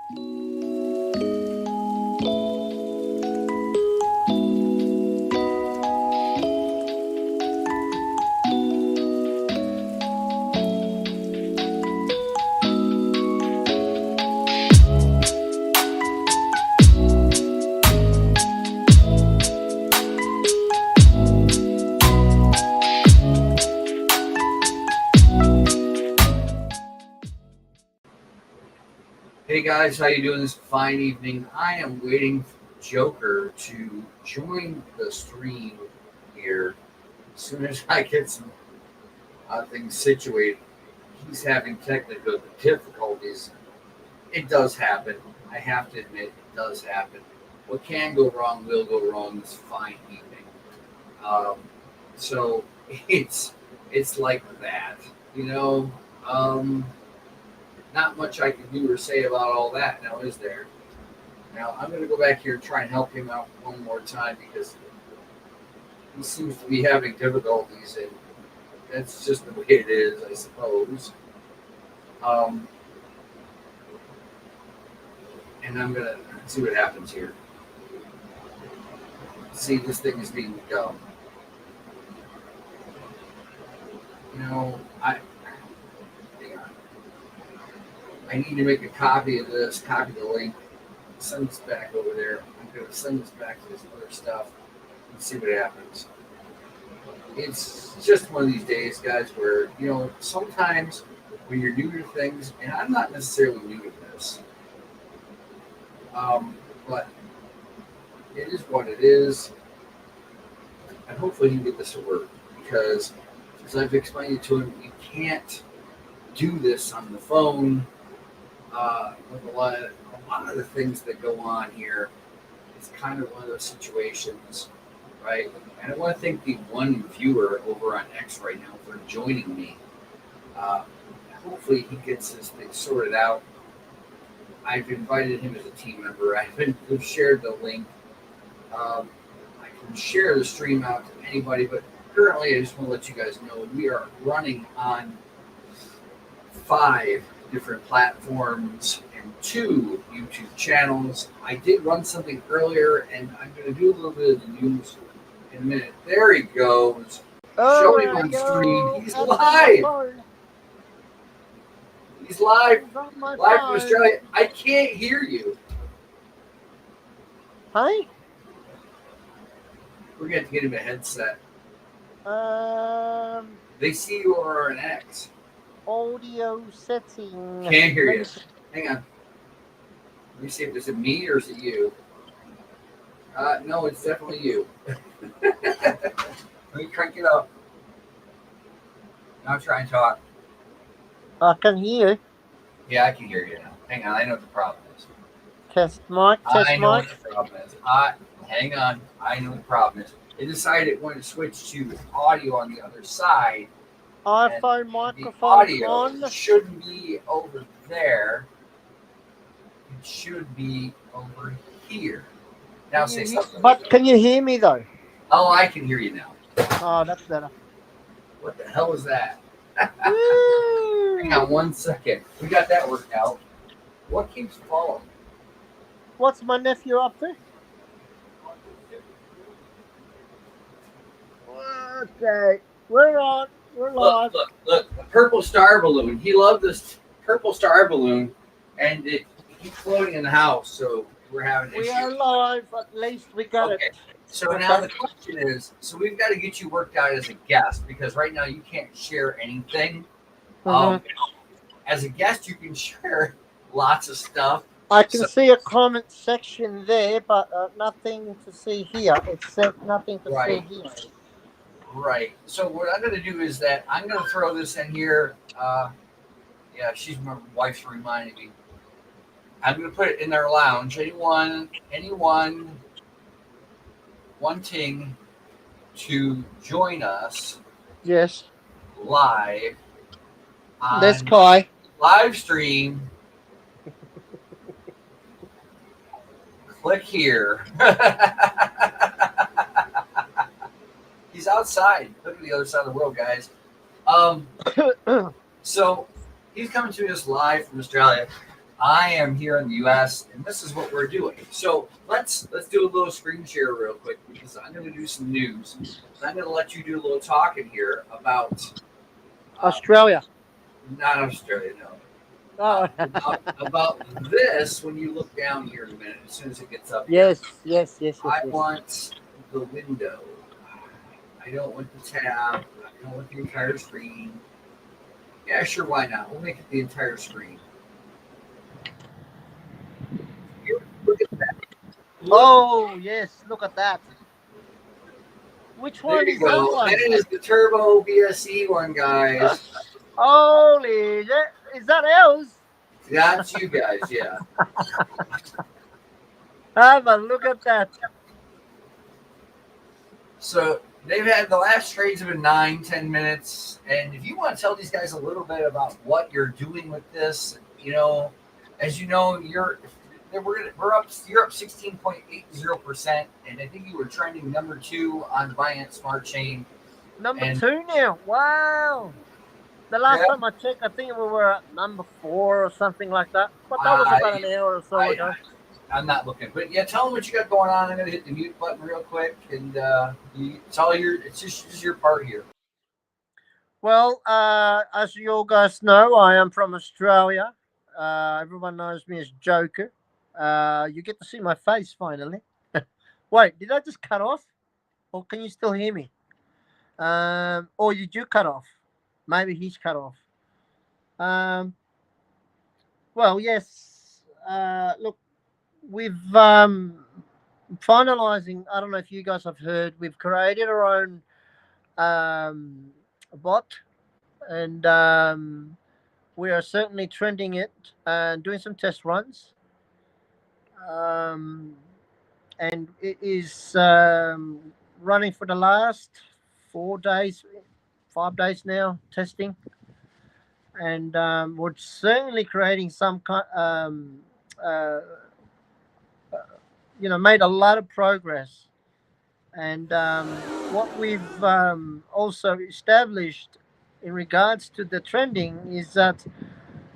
Hey guys, how you doing this fine evening? I am waiting for Joker to join the stream here. As soon as I get some things situated, he's having technical difficulties. It does happen. I have to admit, it does happen. What can go wrong will go wrong this fine evening. So it's like that, you know. Not much I can do or say about all that now, is there? Now, I'm going to go back here and try and help him out one more time because he seems to be having difficulties, and that's just the way it is, I suppose. And I'm going to see what happens here. See, this thing is being dumb. You know, I need to make a copy of this, copy the link, send this back over there. I'm going to send this back to this other stuff and see what happens. It's just one of these days, guys, where, you know, sometimes when you're new to things, and I'm not necessarily new to this, but it is what it is, and hopefully he can get this to work, because as I've explained it to him, you can't do this on the phone. With a lot of the things that go on here, it's kind of one of those situations, right? And I want to thank the one viewer over on X right now for joining me. Hopefully he gets this thing sorted out. I've invited him as a team member. I've shared the link. I can share the stream out to anybody, but currently I just want to let you guys know we are running on 5 different platforms and 2 YouTube channels. I did run something earlier, and I'm going to do a little bit of the news in a minute. There he goes. Show him on screen. He's live. He's live. Live from Australia. I can't hear you. Hi. We're going to get him a headset. They see you are an X. Audio setting. Can't hear you. Hang on. Let me see if is it me or is it you? No, it's definitely you. Let me crank it up. Now try and talk. I can hear you. Yeah, I can hear you now. Hang on, I know what the problem is. Test mic, test I know mic. what the problem is. Hang on, I know what the problem is. It decided it wanted to switch to audio on the other side. iPhone microphone the audio on. shouldn't be over there. It should be over here. Now say something. But can you hear me though? Oh, I can hear you now. Oh, that's better. What the hell is that? Hang on 1 second. We got that worked out. What keeps falling? What's my nephew up to? Okay, we're on. We're live. Look, the purple star balloon. He loved this purple star balloon, and it keeps floating in the house, so we're having issues. We are live. At least we got it. So now the question is, so we've got to get you worked out as a guest, because right now you can't share anything. As a guest, you can share lots of stuff. I can see a comment section there, but nothing to see here. It said nothing to see here. Right. So what I'm going to do is that I'm going to throw this in here. Yeah, my wife's reminding me. I'm going to put it in their lounge. Anyone wanting to join us? Yes. Live. This guy. Live stream. Click here. He's outside. Look at the other side of the world, guys. So he's coming to us live from Australia. I am here in the U.S. and this is what we're doing. So let's do a little screen share real quick because I'm going to do some news. I'm going to let you do a little talking here about Australia. not Australia, no. Oh, About this when you look down here in a minute, as soon as it gets up here. yes, yes, yes, yes, I yes. want the window. I don't want the tab. I don't want the entire screen. Yeah, sure, why not? We'll make it the entire screen. Here, look at that. Look, Oh, yes, look at that. Which there one you is that go. one? That is the Turbo BSC one, guys. Holy, is that ours? That's you guys, yeah. Have a look at that. So they've had the last trades have been 9-10 minutes, and if you want to tell these guys a little bit about what you're doing with this, as you know, we're up. You're up 16.80%, and I think you were trending number 2 on Binance Smart Chain. Number And 2 now. Wow. The last yeah, time I checked, I think we were at number 4 or something like that. But that was about an hour or so ago. I'm not looking, but yeah, tell them what you got going on. I'm gonna hit the mute button real quick, and it's all your. It's just your part here. Well, as you all guys know, I am from Australia. Everyone knows me as Joker. You get to see my face finally. Wait, did I just cut off? Or can you still hear me? Or did you cut off? Maybe he's cut off. Well, yes. Look, we've finalizing. I don't know if you guys have heard. We've created our own bot, and we are certainly trending it and doing some test runs. Um, and it is running for the last 4 days, 5 days now, testing. And we're certainly creating some kind, uh, made a lot of progress. And what we've also established in regards to the trending is that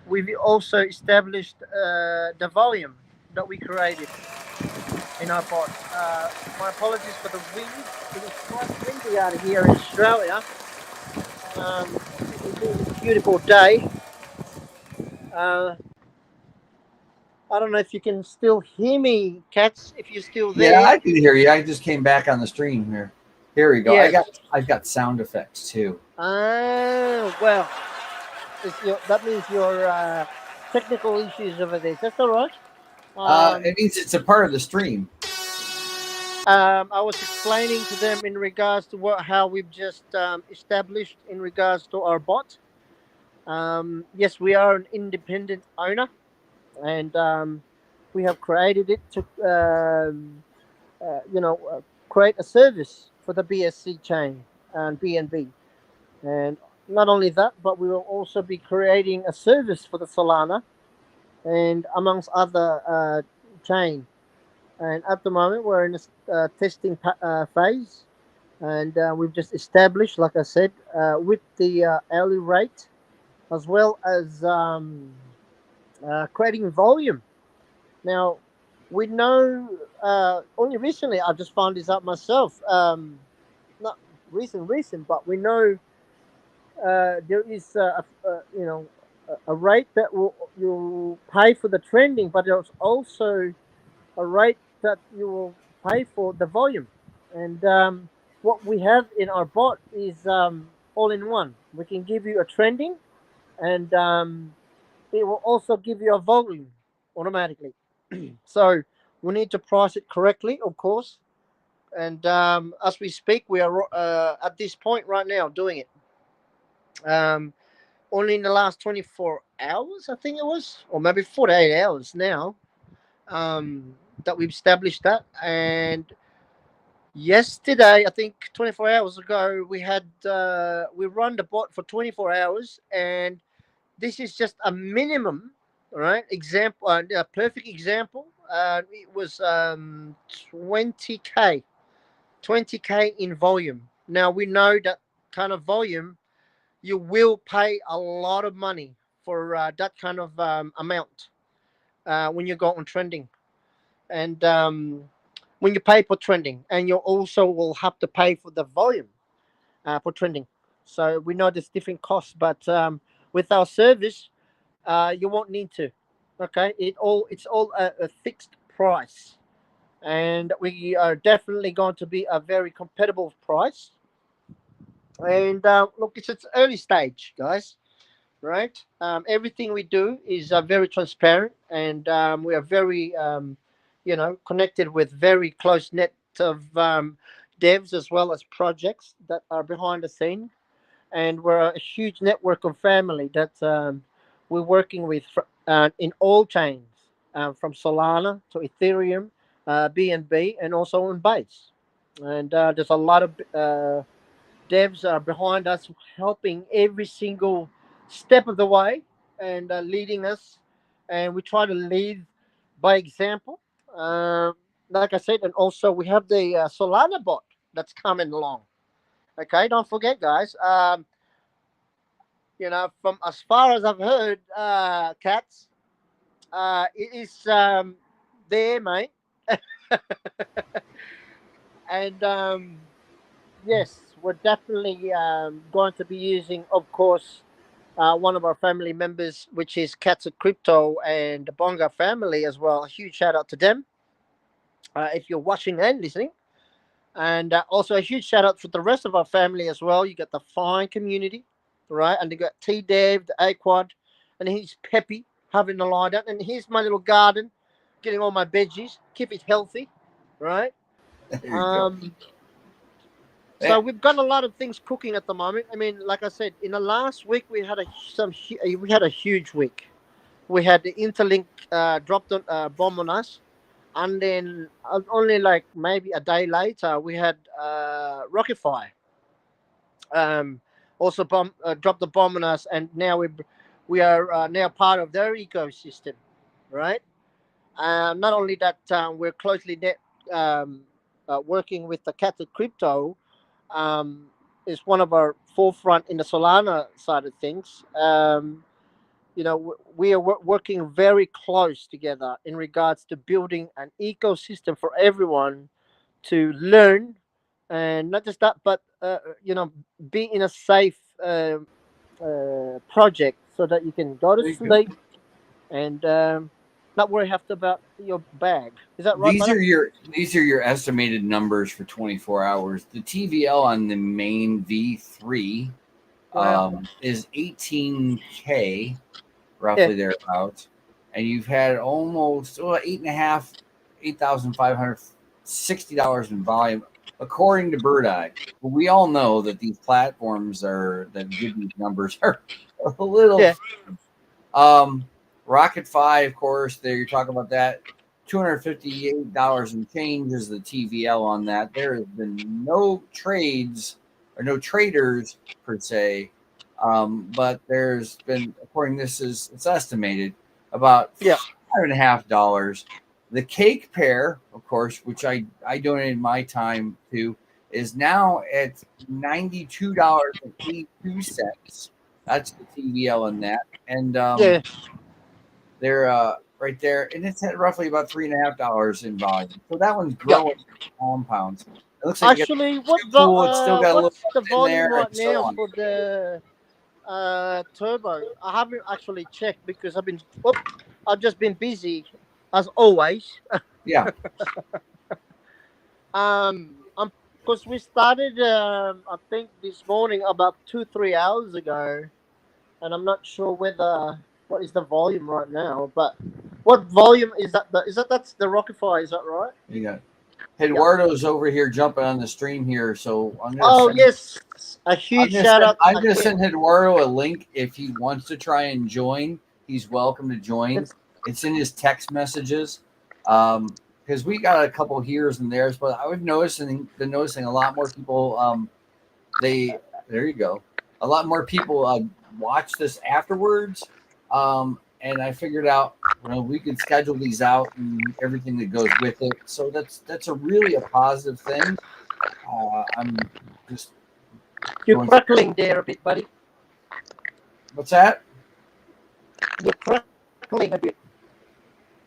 we've also established the volume that we created in our bot. My apologies for the wind. It is quite windy out here in Australia. It's a beautiful day. I don't know if you can still hear me, Cats, if you're still Yeah, there. I can hear you. I just came back on the stream here. Here we go. Yes. I've got sound effects too. Well, that means your technical issues over there. That's all right. It means it's a part of the stream. I was explaining to them in regards to how we've just established in regards to our bot. Yes, we are an independent owner, and we have created it to, create a service for the BSC chain and BNB. And not only that, but we will also be creating a service for the Solana and amongst other chain. And at the moment, we're in a testing phase, and we've just established, like I said, with the hourly rate, as well as creating volume. Now, we know only recently I just found this out myself. Not recent, but we know there is a rate that you'll pay for the trending, but there's also a rate that you will pay for the volume. And what we have in our bot is all in one. We can give you a trending, and it will also give you a volume automatically. So we need to price it correctly, of course. And as we speak, we are at this point right now doing it. Only in the last 24 hours, I think it was, or maybe 48 hours now, that we've established that. And yesterday, I think 24 hours ago, we run the bot for 24 hours, and this is just a minimum, right? Example, a perfect example. It was 20k, 20k in volume. Now we know that kind of volume, you will pay a lot of money for that kind of amount. when you go on trending, and when you pay for trending, and you also will have to pay for the volume for trending. So we know there's different costs, but with our service, you won't need to. Okay, it's all a fixed price, and we are definitely going to be a very competitive price. And look, it's early stage, guys. Right? Everything we do is very transparent, and we are very, connected with very close net of devs as well as projects that are behind the scene, and we're a huge network of family that we're working with in all chains, from Solana to Ethereum, BNB, and also on Base. And there's a lot of devs are behind us, helping every single step of the way, and leading us. And we try to lead by example. Um, like I said, and also we have the Solana bot that's coming along. Okay, don't forget, guys. From as far as I've heard, cats, it is there, mate. And yes, we're definitely going to be using, of course, one of our family members, which is Cats of Crypto and the Bonga family as well. A huge shout out to them if you're watching and listening. And also a huge shout out for the rest of our family as well. You got the Fine community, right? And you got T Dev, the A Quad, and he's Peppy having a lie down. And here's my little garden, getting all my veggies, keep it healthy, right? There you go. Um, so we've got a lot of things cooking at the moment. I mean, like I said, in the last week we had a huge week. We had the Interlink dropped on bomb on us, and then only like maybe a day later we had Rockify um, also dropped the bomb on us, and now we are now part of their ecosystem, right? Not only that, we're closely working with the Cat of Crypto. Um, is one of our forefront in the Solana side of things. We are working very close together in regards to building an ecosystem for everyone to learn, and not just that, but be in a safe project so that you can go to There you go. sleep and not worry half about your bag. Is that right, These brother? are your estimated numbers for 24 hours. The TVL on the main V3 Wow. is 18K, Yeah. roughly thereabouts, and you've had almost eight and a half, $8,560 in volume, according to Bird Eye. But we all know that these platforms that give these numbers are a little. Yeah. Rocket Fi, of course, there you're talking about that. $258 and change is the TVL on that. There has been no trades or no traders per se, but there's been, according to this, it's estimated about Yeah. $5.50. The cake pair, of course, which I donated my time to, is now at $92.82. That's the TVL on that, and Yeah. they're right there, and it's at roughly about $3.50 in volume. So that one's Yeah. growing compounds. It looks like you got Actually, two pool. It's still got a little what's the in volume there, right and so now on. for the turbo? I haven't actually checked because I've just been busy as always. Yeah, Because we started, I think this morning about 2 3 hours ago, and I'm not sure whether what is the volume right now. But what volume is that? That's the Rockify? Is that right? you got Yeah. Eduardo's over here jumping on the stream here, so Oh yes, a huge shout out I'm to gonna him. send Eduardo a link if he wants to try and join. He's welcome to join. It's, It's in his text messages. Because we got a couple here's and there's, but I've been noticing a lot more people. They There you go. A lot more people watch this afterwards, and I figured out we could schedule these out and everything that goes with it. So that's a really a positive thing. I'm just you're going. crackling there a bit, buddy. What's that? You're crackling a bit.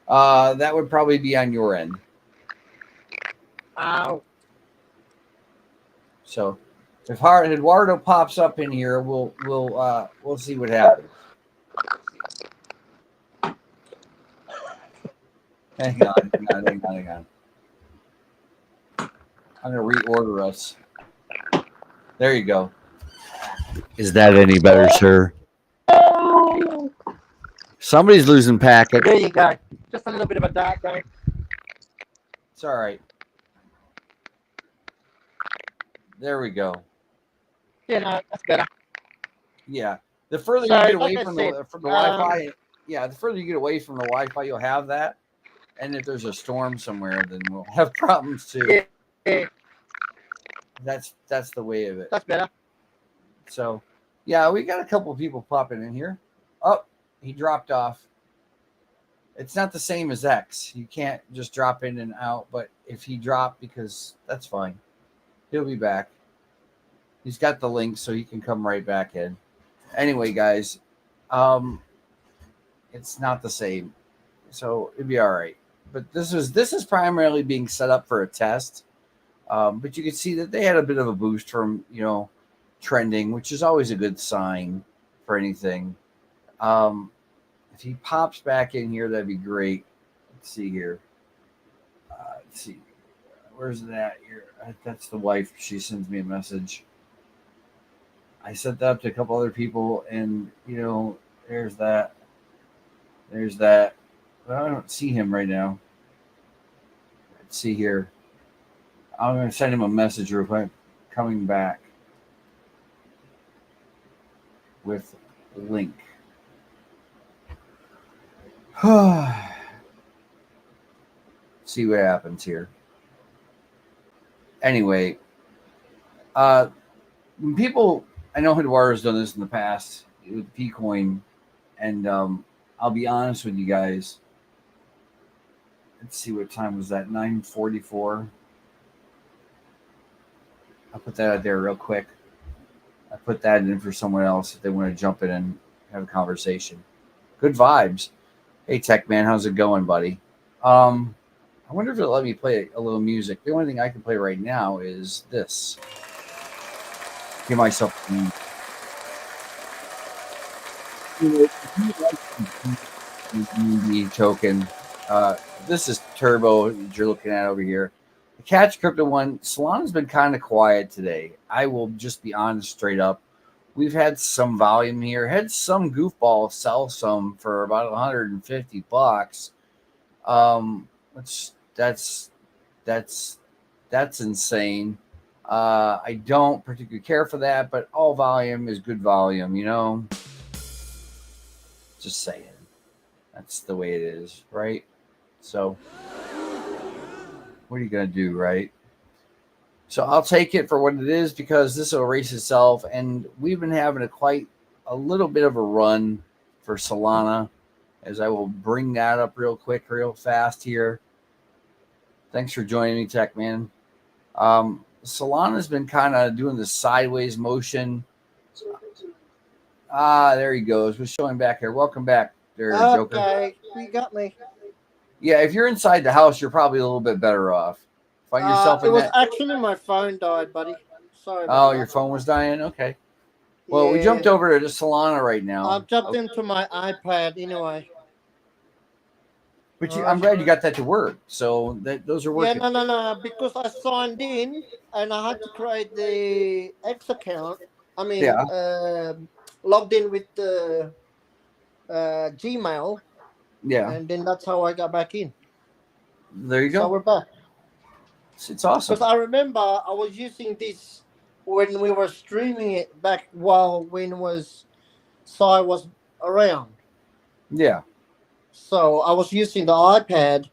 That would probably be on your end. Ow. So if Eduardo pops up in here, we'll see what happens. Hang on. I'm gonna reorder us. There you go. Is that any better, sir? Somebody's losing packet. There you go. Just a little bit of a dark day. It's all right. There we go. Yeah, no, that's better. Yeah. The further So, you get like away I from said, the Wi-Fi, yeah, the further you get away from the Wi-Fi, you'll have that. And if there's a storm somewhere, then we'll have problems too. Yeah. That's the way of it. That's better. So, yeah, we got a couple of people popping in here. Oh, he dropped off. It's not the same as X. You can't just drop in and out. But if he dropped, because that's fine, he'll be back. He's got the link, so he can come right back in. Anyway, guys, it's not the same, so it'd be all right. But this is primarily being set up for a test. But you can see that they had a bit of a boost from trending, which is always a good sign for anything. If he pops back in here, that'd be great. Let's see here. Let's see. Where's that here? That's the wife. She sends me a message. I sent that up to a couple other people, and there's that. There's that. But I don't see him right now. Let's see here. I'm going to send him a message real quick. Coming back with link. See what happens here. Anyway, when people, I know Eduardo's done this in the past with Pcoin, and I'll be honest with you guys. Let's see, what time was that? 9:44. I'll put that out there real quick. I put that in for someone else if they want to jump in and have a conversation. Good vibes. Hey, Tech Man, how's it going, buddy? I wonder if it'll let me play a little music. The only thing I can play right now is this. Give myself the token. This is Turbo that you're looking at over here. The Catch Crypto one, Solana's been kind of quiet today. I will just be honest straight up. We've had some volume here. Had some goofball sell some for about $150. That's insane. I don't particularly care for that, but all volume is good volume, Just saying. That's the way it is, right? So, what are you going to do, right? So I'll take it for what it is because this will erase itself. And we've been having quite a little bit of a run for Solana, as I will bring that up real quick, real fast here. Thanks for joining me, Tech Man. Solana's been kind of doing the sideways motion. There he goes. We're showing back here. Welcome back there, Joker. Okay, you got me. Yeah, if you're inside the house, you're probably a little bit better off. Find yourself in it was that. actually my phone died, buddy. Sorry. Oh, your phone was dying? Okay. Well, we jumped over to Solana right now. I've jumped into my iPad anyway. But I'm glad you got that to work. So those are working. Yeah, no. Because I signed in and I had to create the X account. I mean, logged in with the Gmail. Yeah. And then that's how I got back in. There you go. So we're back. It's awesome. Because I remember I was using this when we were streaming it back when Sai was around. Yeah. So I was using the iPad,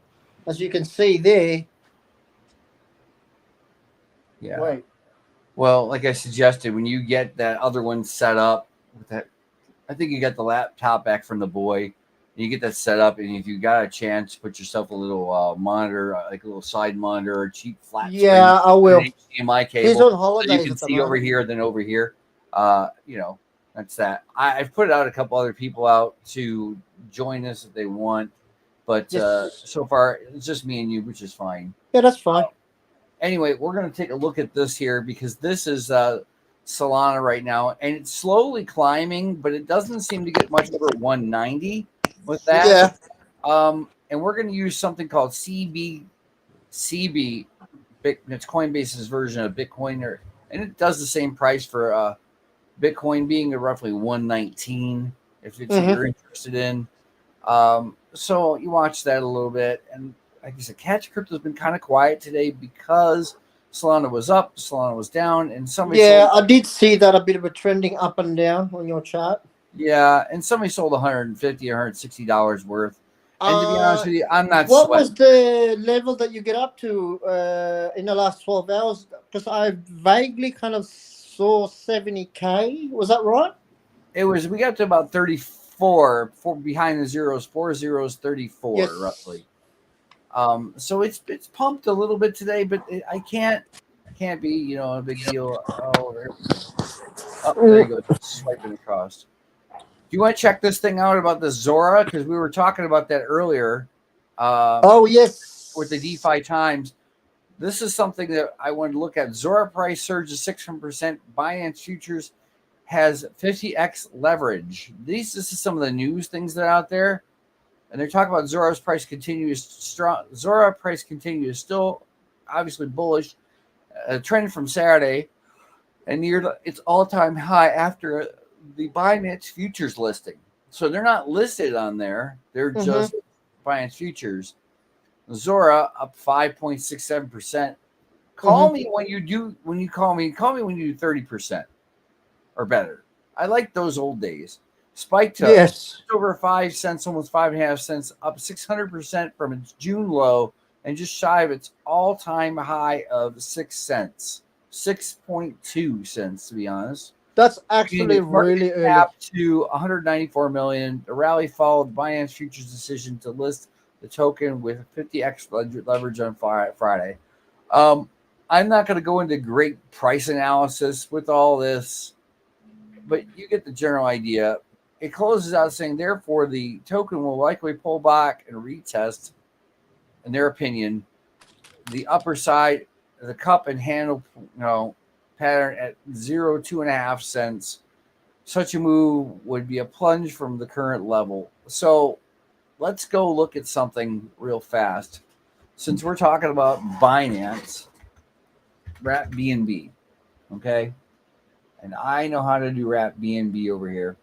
as you can see there. Yeah. Wait. Well, like I suggested, when you get that other one set up with that, I think you got the laptop back from the boy. You get that set up, and if you got a chance, put yourself a little monitor, like a little side monitor, or cheap flat screen. Yeah, I will. HDMI cable. He's on holidays. So you can see over here, then over here. That's that. I've put out a couple other people out to join us if they want, But Yes. so far, it's just me and you, which is fine. Yeah, that's fine. Anyway, we're going to take a look at this here because this is Solana right now, and it's slowly climbing, but it doesn't seem to get much over 190 with that. Yeah. And we're going to use something called CB. It's Coinbase's version of Bitcoin, and it does the same price for Bitcoin being at roughly 119 if it's what you're interested in. So you watch that a little bit, and like I said, Catch Crypto has been kind of quiet today because Solana was up, Solana was down, and somebody I did see that a bit of a trending up and down on your chart. and somebody sold $150 or $160 worth. And to be honest with you, I'm not What sweating. was the level that you get up to in the last 12 hours? Because I vaguely kind of saw 70K. Was that right? We got to about 34 behind the zeros, 4 zeros, 34 Yes. roughly. So it's pumped a little bit today, but I can't be a big deal. There you go, swiping across. Do you want to check this thing out about the Zora? Because we were talking about that earlier. Yes. With the DeFi Times. This is something that I wanted to look at. Zora price surges 600%. Binance Futures has 50x leverage. This is some of the news things that are out there. And they're talking about Zora's price continues strong. Zora price continues still obviously bullish. A trend from Saturday and near its all-time high after the Binance Futures listing. So they're not listed on there. They're just Binance Futures. Zora up 5.67%. Call me when you call me when you do 30% or better. I like those old days. Spiked to over 5 cents, almost 5.5 cents, up 600% from its June low and just shy of its all-time high of 6 cents. 6.2 cents, to be honest. That's actually really early. Up to 194 million. The rally followed Binance Futures' decision to list the token with 50x leverage on Friday. I'm not going to go into great price analysis with all this, but you get the general idea. It closes out saying, therefore, the token will likely pull back and retest, in their opinion, the upper side of the cup and handle pattern at 2.5 cents. Such a move would be a plunge from the current level. So let's go look at something real fast. Since we're talking about Binance, Wrap BNB, okay? And I know how to do Wrap BNB over here.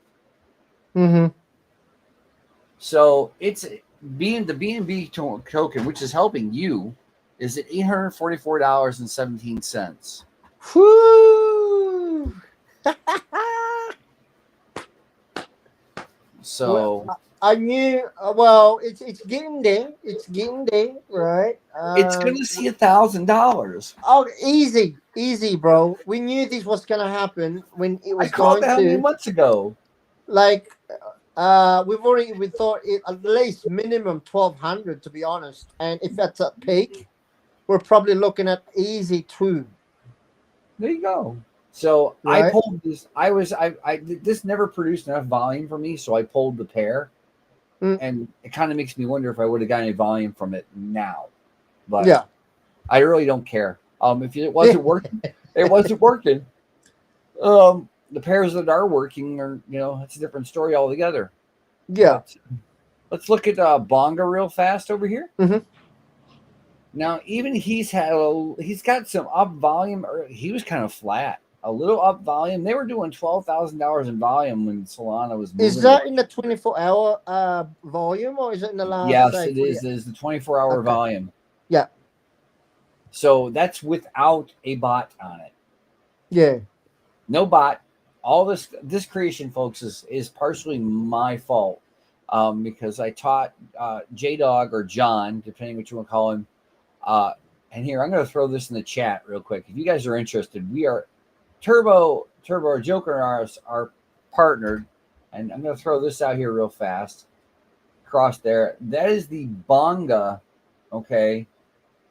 So it's the BNB token, which is helping you, is at $844.17. Whoo! So I knew. It's getting there. It's getting there, right? It's gonna see $1,000. Oh, easy, bro. We knew this was gonna happen when it was I called going that how many to. months ago? Like, we thought it at least minimum 1,200, to be honest. And if that's a peak, we're probably looking at easy 2. There you go. So right? I pulled this. This never produced enough volume for me, so I pulled the pair, and it kind of makes me wonder if I would have got any volume from it now. But yeah, I really don't care. If it wasn't working, it wasn't working. The pairs that are working are, it's a different story altogether. Yeah. But let's look at Bonga real fast over here. Now, even he's got some up volume. Or he was kind of flat, a little up volume. They were doing $12,000 in volume when Solana was moving. Is that in the 24-hour volume, or is it in the last? Yes, it is. It is the 24-hour volume. Yeah. So that's without a bot on it. Yeah. No bot. All this creation, folks, is partially my fault because I taught J-Dog or John, depending what you want to call him. And here, I'm going to throw this in the chat real quick. If you guys are interested, we are Turbo, our Joker, and are partnered. And I'm going to throw this out here real fast. Across there. That is the Bonga, okay?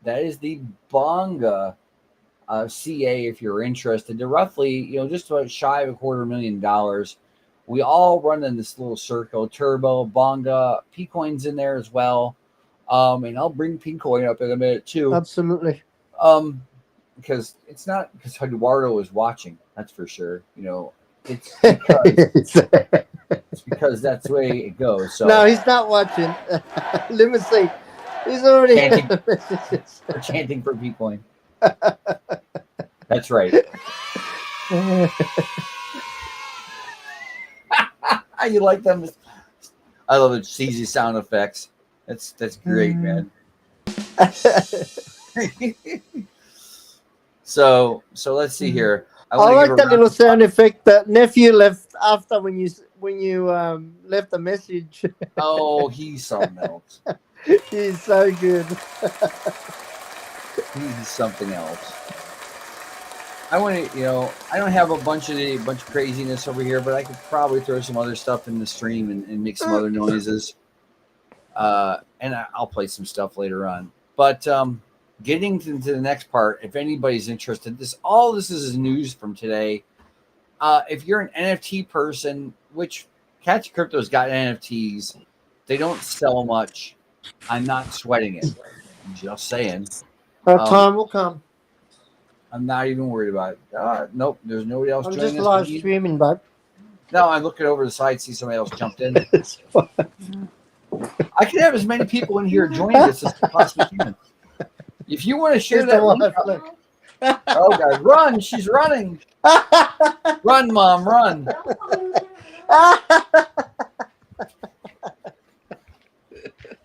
That is the Bonga CA, if you're interested. They're roughly, just about shy of $250,000. We all run in this little circle. Turbo, Bonga, Pcoin's in there as well. And I'll bring Pincoin up in a minute too. Absolutely. Because it's not because Eduardo is watching. That's for sure. It's because that's the way it goes. So no, he's not watching. Let me see. He's already chanting, we're chanting for Pincoin. That's right. You like them? I love it. Cheesy sound effects. That's great, man. So let's see here. I like that little sound effect that nephew left after when you left a message. Oh, he's something else. He's so good. He's something else. I want to, I don't have a bunch of craziness over here, but I could probably throw some other stuff in the stream and make some other noises. And I'll play some stuff later on. But getting to the next part, if anybody's interested, this is news from today. If you're an NFT person, which Catch Crypto's got NFTs, they don't sell much. I'm not sweating it. I'm just saying. Our time will come. I'm not even worried about it. Nope, there's nobody else joining us. I'm just live streaming, bud. No, I'm looking over the side, see somebody else jumped in. I can have as many people in here joining us as I possibly can. If you want to share that link, oh God, run! She's running. Run, Mom, run.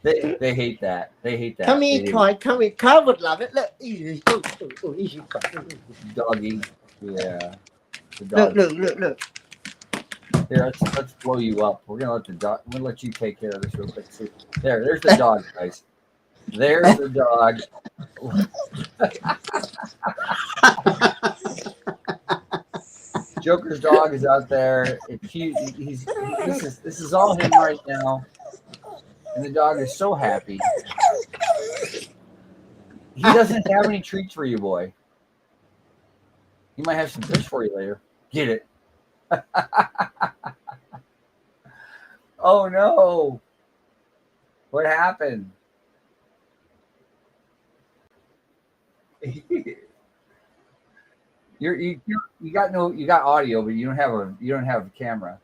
They hate that. They hate that. Come here, Kai. Come here. Kai would love it. Look. Doggy. Yeah. The dog. Look. Here, let's blow you up. We're gonna let the dog. We're gonna let you take care of this real quick. See, there's the dog, guys. There's the dog. Joker's dog is out there. This is all him right now, and the dog is so happy. He doesn't have any treats for you, boy. He might have some fish for you later. Get it. Oh no! What happened? You got audio, but you don't have a camera.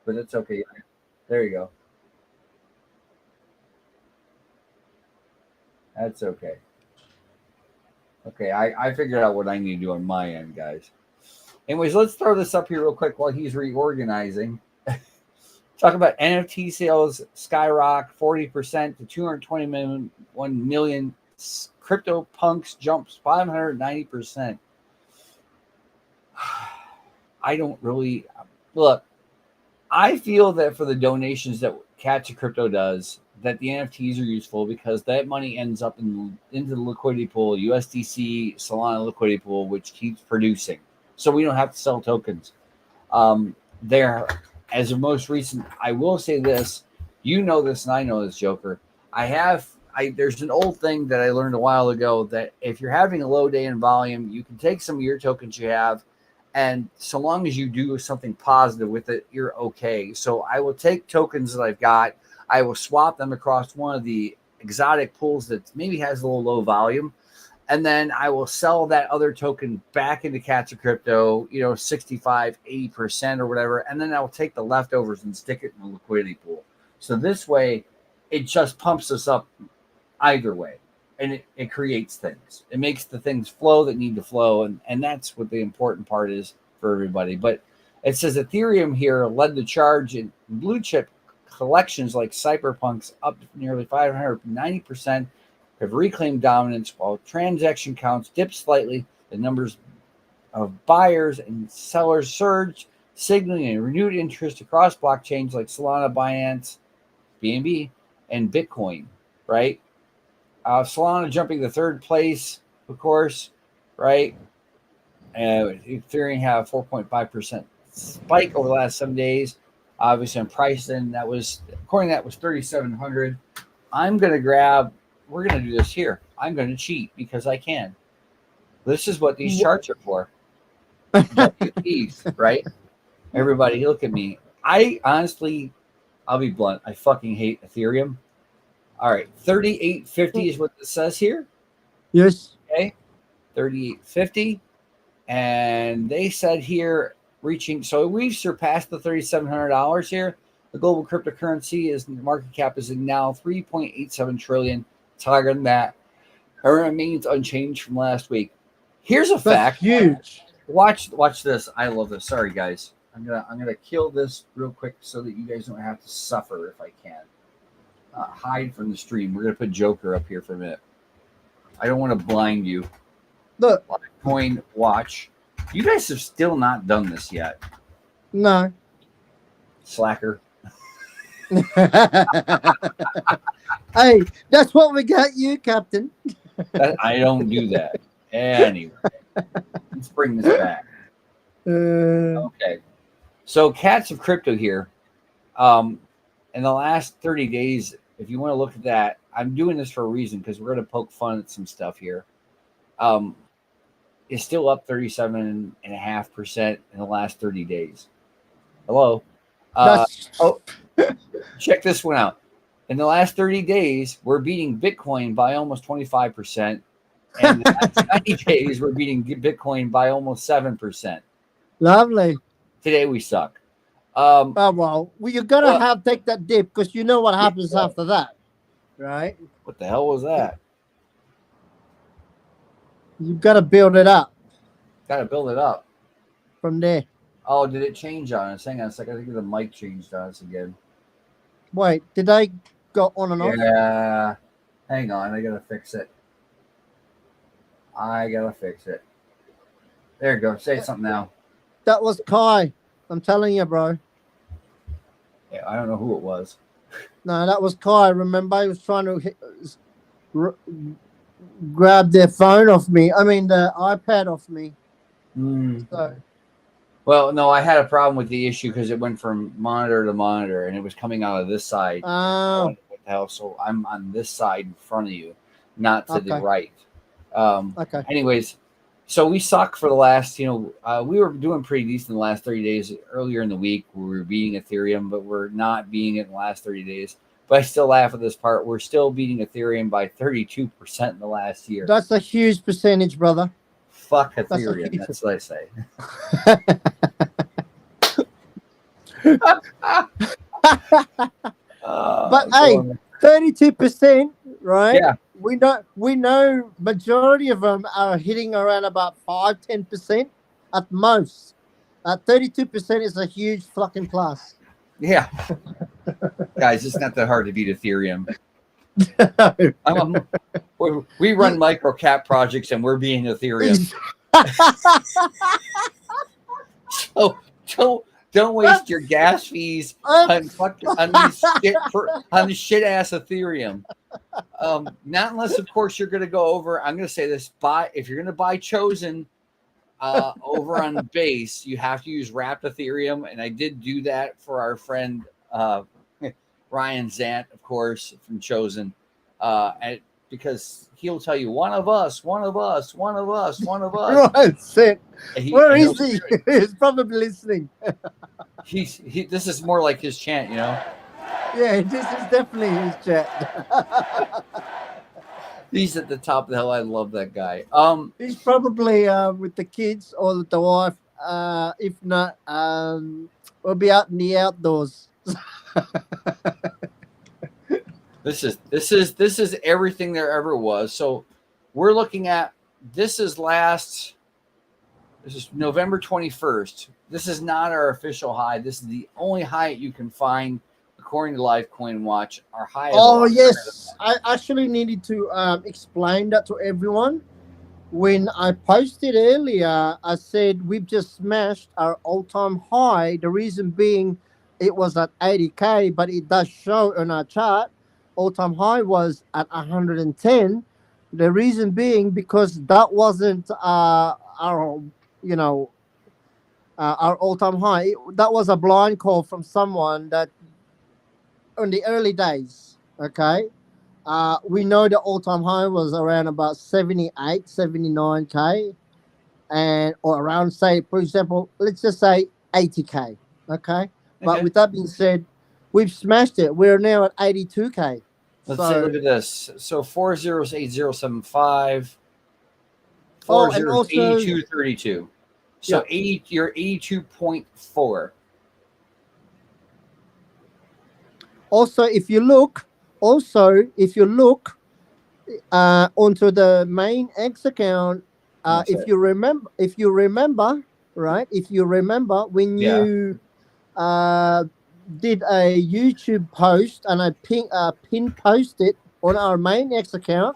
But it's okay. There you go. That's okay. Okay, I figured out what I need to do on my end, guys. Anyways, let's throw this up here real quick while he's reorganizing. Talk about NFT sales skyrocket 40% to 221 million. Crypto punks jumps 590%. I don't really look. I feel that for the donations that Catch a Crypto does, that the NFTs are useful because that money ends up into the liquidity pool, USDC, Solana liquidity pool, which keeps producing. So we don't have to sell tokens. There, as of most recent, I will say this. You know this, and I know this, Joker. There's an old thing that I learned a while ago that if you're having a low day in volume, you can take some of your tokens you have, and so long as you do something positive with it, you're okay. So I will take tokens that I've got. I will swap them across one of the exotic pools that maybe has a little low volume. And then I will sell that other token back into Catch a Crypto, 65, 80% or whatever. And then I will take the leftovers and stick it in the liquidity pool. So this way, it just pumps us up either way. And it creates things. It makes the things flow that need to flow. And that's what the important part is for everybody. But it says Ethereum here led the charge in blue chip collections like Cyberpunks up to nearly 590%. Have reclaimed dominance while transaction counts dipped slightly. The numbers of buyers and sellers surged, signaling a renewed interest across blockchains like Solana, Binance, BNB, and Bitcoin, right? Solana jumping to third place, of course, right? Ethereum had a 4.5% spike over the last 7 days. Obviously, on price, then that was 3,700. We're going to do this here. I'm going to cheat because I can. This is what these charts are for. WPs, right? Everybody, look at me. I honestly, I'll be blunt. I fucking hate Ethereum. All right, 38.50 is what it says here. Yes. Okay, 38.50, and they said here reaching. So we've surpassed the $3,700 here. The global cryptocurrency is market cap is now 3.87 trillion. It's higher than that. It remains unchanged from last week. Here's a That's fact. huge. Watch this. I love this. Sorry guys. I'm gonna kill this real quick so that you guys don't have to suffer if I can. Hide from the stream. We're gonna put Joker up here for a minute. I don't want to blind you. Look. Coin watch. You guys have still not done this yet. No. Slacker. Hey, that's what we got you, Captain. I don't do that. Anyway, let's bring this back. Okay. So Cats of Crypto here. In the last 30 days, if you want to look at that, I'm doing this for a reason because we're going to poke fun at some stuff here. It's still up 37.5% in the last 30 days. Hello. Check this one out. In the last 30 days, we're beating Bitcoin by almost 25%. And in the last 90 days, we're beating Bitcoin by almost 7%. Lovely. Today, we suck. Well, you're going to take that dip because you know what happens after that, right? What the hell was that? You've got to build it up. Got to build it up. From there. Oh, did it change on us? Hang on a second. I think the mic changed on us again. Wait, did I go on and off? Yeah. Hang on. I got to fix it. There you go. Say something now. That was Kai. I'm telling you, bro. Yeah, I don't know who it was. No, that was Kai. Remember, he was trying to grab their phone off me. I mean, the iPad off me. So. Well, no, I had a problem with the issue because it went from monitor to monitor, and it was coming out of this side. Oh. What the hell? So I'm on this side in front of you, not to the right. Okay. Anyways, so we suck for the last, we were doing pretty decent in the last 30 days. Earlier in the week, we were beating Ethereum, but we're not beating it in the last 30 days. But I still laugh at this part. We're still beating Ethereum by 32% in the last year. That's a huge percentage, brother. Fuck Ethereum. That's what I say. But hey, 32%, right? Yeah. We know majority of them are hitting around about 5-10% at most. 32% is a huge fucking plus. Yeah. Guys, it's not that hard to beat Ethereum. We run micro cap projects and we're beating Ethereum. So don't waste your gas fees on the shit ass Ethereum. Not unless, of course, you're going to go over. I'm going to say this: if you're going to buy Chosen over on the base, you have to use wrapped Ethereum, and I did do that for our friend Ryan Zant, of course, from Chosen, because he'll tell you one of us. Right, where is he? He's probably listening. This is more like his chant, Yeah, this is definitely his chat. He's at the top of the hill. I love that guy. He's probably with the kids or with the wife. If not, we'll be out in the outdoors. This is everything there ever was. So we're looking at this is November 21st. This is not our official high. This is the only high you can find according to Live Coin Watch. Our high. Oh yes, I actually needed to explain that to everyone. When I posted earlier, I said we've just smashed our all-time high. The reason being, it was at 80K, but it does show on our chart all-time high was at 110. The reason being because that wasn't our all-time high. That was a blind call from someone that in the early days. Okay, we know the all-time high was around about 79K, or around, say, for example, let's just say 80K. Okay, but with that being said, we've smashed it. We're now at 82K. Let's say, look at this. So 408075, Oh, and also 8232. So you're 82.4. Also, if you look, onto the main X account, if you remember, right? If you remember when you did a YouTube post and I pin posted on our main X account,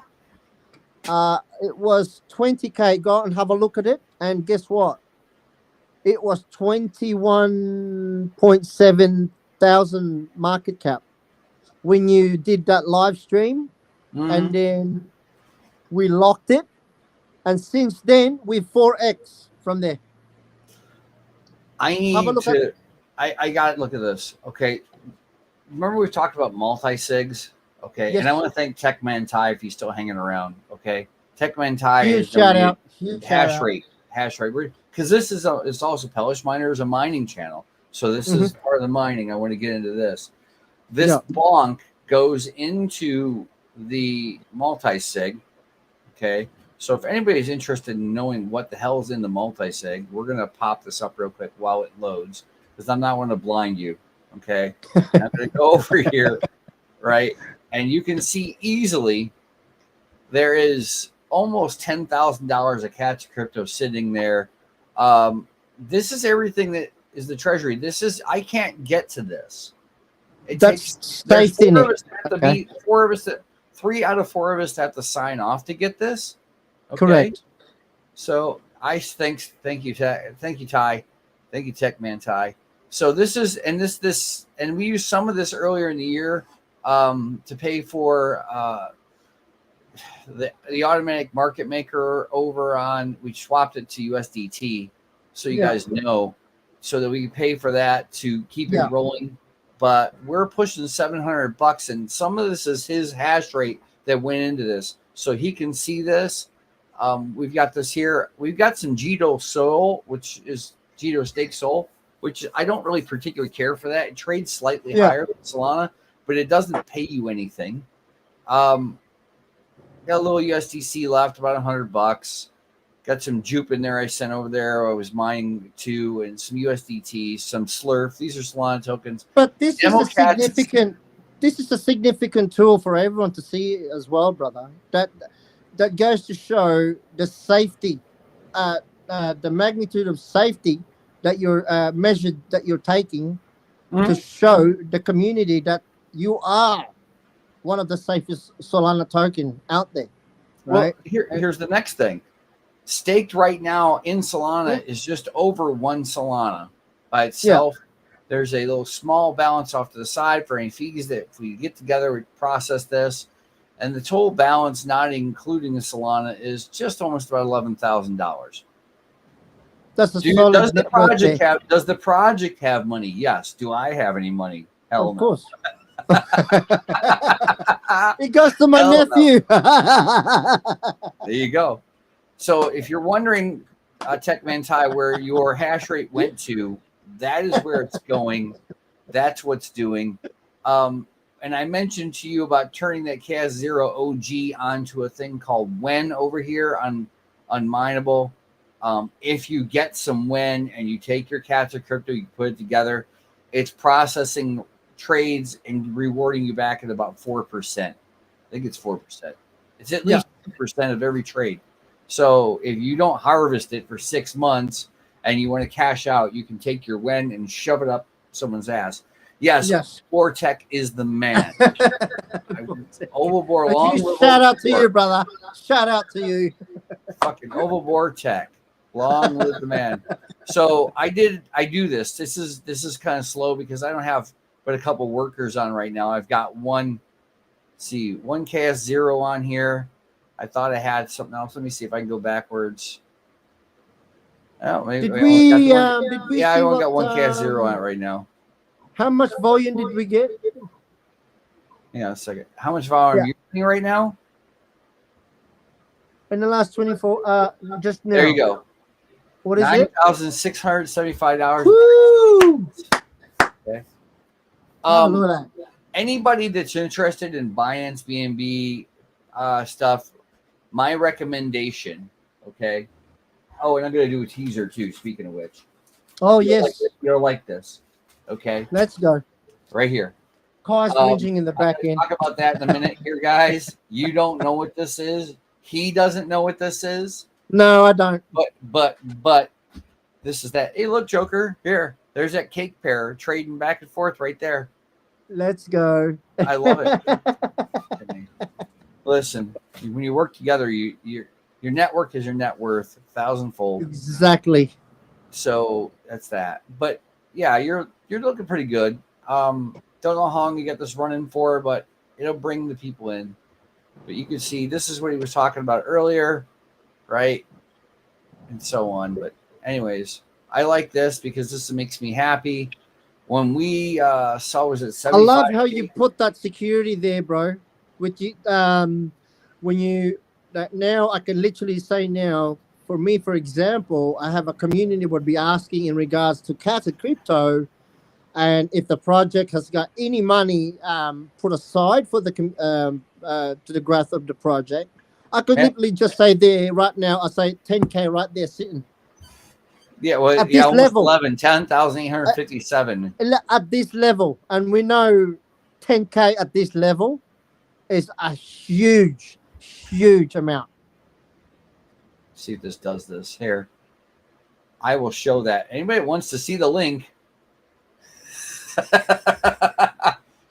it was 20K. Go and have a look at it, and guess what? It was 21.7 thousand market cap when you did that live stream, and then we locked it, and since then we 4x from there. I need to. I got to look at this. Okay, remember we talked about multi-sigs. Okay, Yes. And I want to thank Techman Ty if he's still hanging around. Okay, Techman Ty Huge is shout out. hash rate, because this is it's also Pelish Miner is a mining channel, so this is part of the mining. I want to get into this. This bonk goes into the multi-sig. Okay, so if anybody's interested in knowing what the hell is in the multi-sig, we're gonna pop this up real quick while it loads, because I'm not going to blind you. Okay, I'm gonna go over here, right, and you can see easily there is almost $10,000 of catch crypto sitting there. This is everything that is the treasury. This is I can't get to this. There's four of us have to be 3 out of 4 of us have to sign off to get this. Okay? Correct. So thank you, Ty. Thank you, Techman Ty. So this is and we used some of this earlier in the year to pay for the automatic market maker over on. We swapped it to USDT, so you guys know, so that we can pay for that to keep it rolling. But we're pushing $700, and some of this is his hash rate that went into this, so he can see this. We've got this here. We've got some Jito Sol, which is Jito Stake Sol, which I don't really particularly care for that. It trades slightly higher than Solana, but it doesn't pay you anything. Got a little USDC left, about $100. Got some Jupe in there I sent over there. I was mining too, and some USDT, some Slurf. These are Solana tokens. But this is a significant tool for everyone to see as well, brother. That goes to show the safety, the magnitude of safety that you're measured, that you're taking to show the community that you are one of the safest Solana token out there. Right. Well, here's the next thing. Staked right now in Solana is just over 1 Solana by itself. There's a little small balance off to the side for any fees that if we get together, we process this. And the total balance, not including the Solana, is just almost about $11,000. That's a solid. Does the project have money? Yes. Do I have any money? Hell of no. Course. It goes to my nephew. There you go. So if you're wondering, Techman Ty, where your hash rate went to, that is where it's going. That's what's doing. And I mentioned to you about turning that CAS0 OG onto a thing called WEN over here on Mineable. If you get some WEN and you take your cats of crypto, you put it together, it's processing trades and rewarding you back at about 4%. I think it's 4%. It's at least 2% of every trade. So if you don't harvest it for 6 months and you want to cash out, you can take your WEN and shove it up someone's ass. Yes. Vortech is the man. Overboard. Shout out to you, brother. Shout out to you. Fucking Overboard Tech. Long live the man. So I do this. This is kind of slow because I don't have but a couple workers on right now. I've got one KS0 on here. I thought I had something else. Let me see if I can go backwards. Oh, maybe did we I only got one KS0 on it right now. How much volume did we get? Hang on a second. How much volume are you getting right now? In the last 24, just now. There you go. What is it? $9,675. Woo! Okay. Look at that. anybody that's interested in Binance BNB stuff, my recommendation, okay. Oh, and I'm gonna do a teaser too. Speaking of which, Oh yes, you'll like this, okay? let's go. Right here. Cars bridging in the I'm back gonna end. talk about that in a minute, here, guys. You don't know what this is. He doesn't know what this is. No, I don't. But this is that. Hey, look, Joker. Here, there's that cake pair trading back and forth right there. Let's go. I love it. Listen, when you work together, your network is your net worth 1,000-fold. Exactly. So that's that. But yeah, you're looking pretty good. Don't know how long you get this running for, but it'll bring the people in. But you can see this is what he was talking about earlier, right? And so on. But anyways, I like this because this makes me happy. When we saw, was it 75? I love how you put that security there, bro. With you, when you that now I can literally say now, for me, for example, I have a community would be asking in regards to Kata Crypto, and if the project has got any money put aside for the to the growth of the project, I could literally just say there right now. I say 10K right there sitting. Yeah, well, at this almost level, 10,857. At this level, and we know 10K at this level is a huge amount. See if this does this here. I will show that. Anybody that wants to see the link,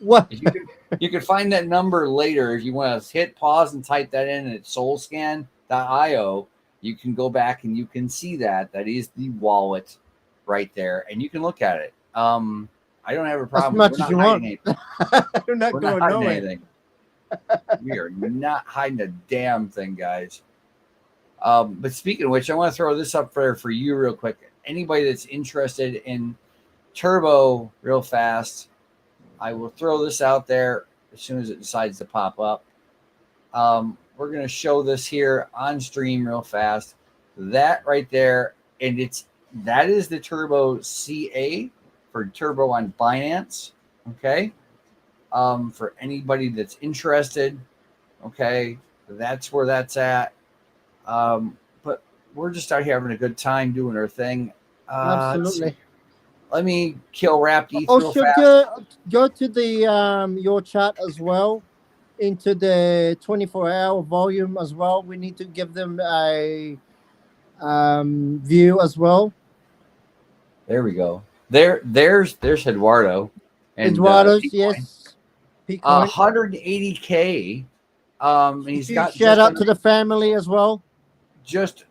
what you can find that number later if you want to hit pause and type that in at soulscan.io. You can go back and you can see that is the wallet right there, and you can look at it. I don't have a problem. As much as you want. We're not hiding anything. We are not hiding a damn thing, guys. But speaking of which, I want to throw this up for you real quick. Anybody that's interested in Turbo real fast, I will throw this out there as soon as it decides to pop up. We're going to show this here on stream real fast. That right there, and that is the Turbo CA for Turbo on Binance. Okay. For anybody that's interested, okay, that's where that's at. But we're just out here having a good time doing our thing. Absolutely. Let me kill Wrapped ETH Oh, real should fast. go to the your chat as well, into the 24-hour volume as well. We need to give them a view as well. There we go. There's Eduardo. And Eduardo's, yes. 180K. He's got shout out to the family as well. Just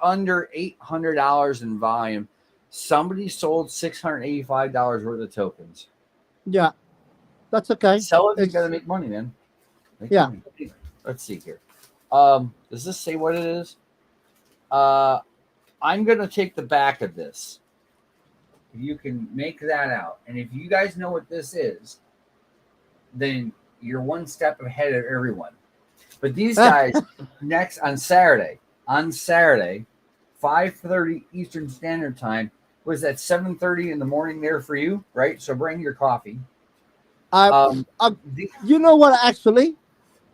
under $800 in volume. Somebody sold $685 worth of tokens. Yeah, that's okay. Sell it. You got to make money, man. Money. Let's see here. Does this say what it is? I'm gonna take the back of this. You can make that out, and if you guys know what this is, then you're one step ahead of everyone. But these guys next on Saturday, 5:30 Eastern Standard Time. Was that 7:30 in the morning there for you, right? So bring your coffee. You know what? Actually,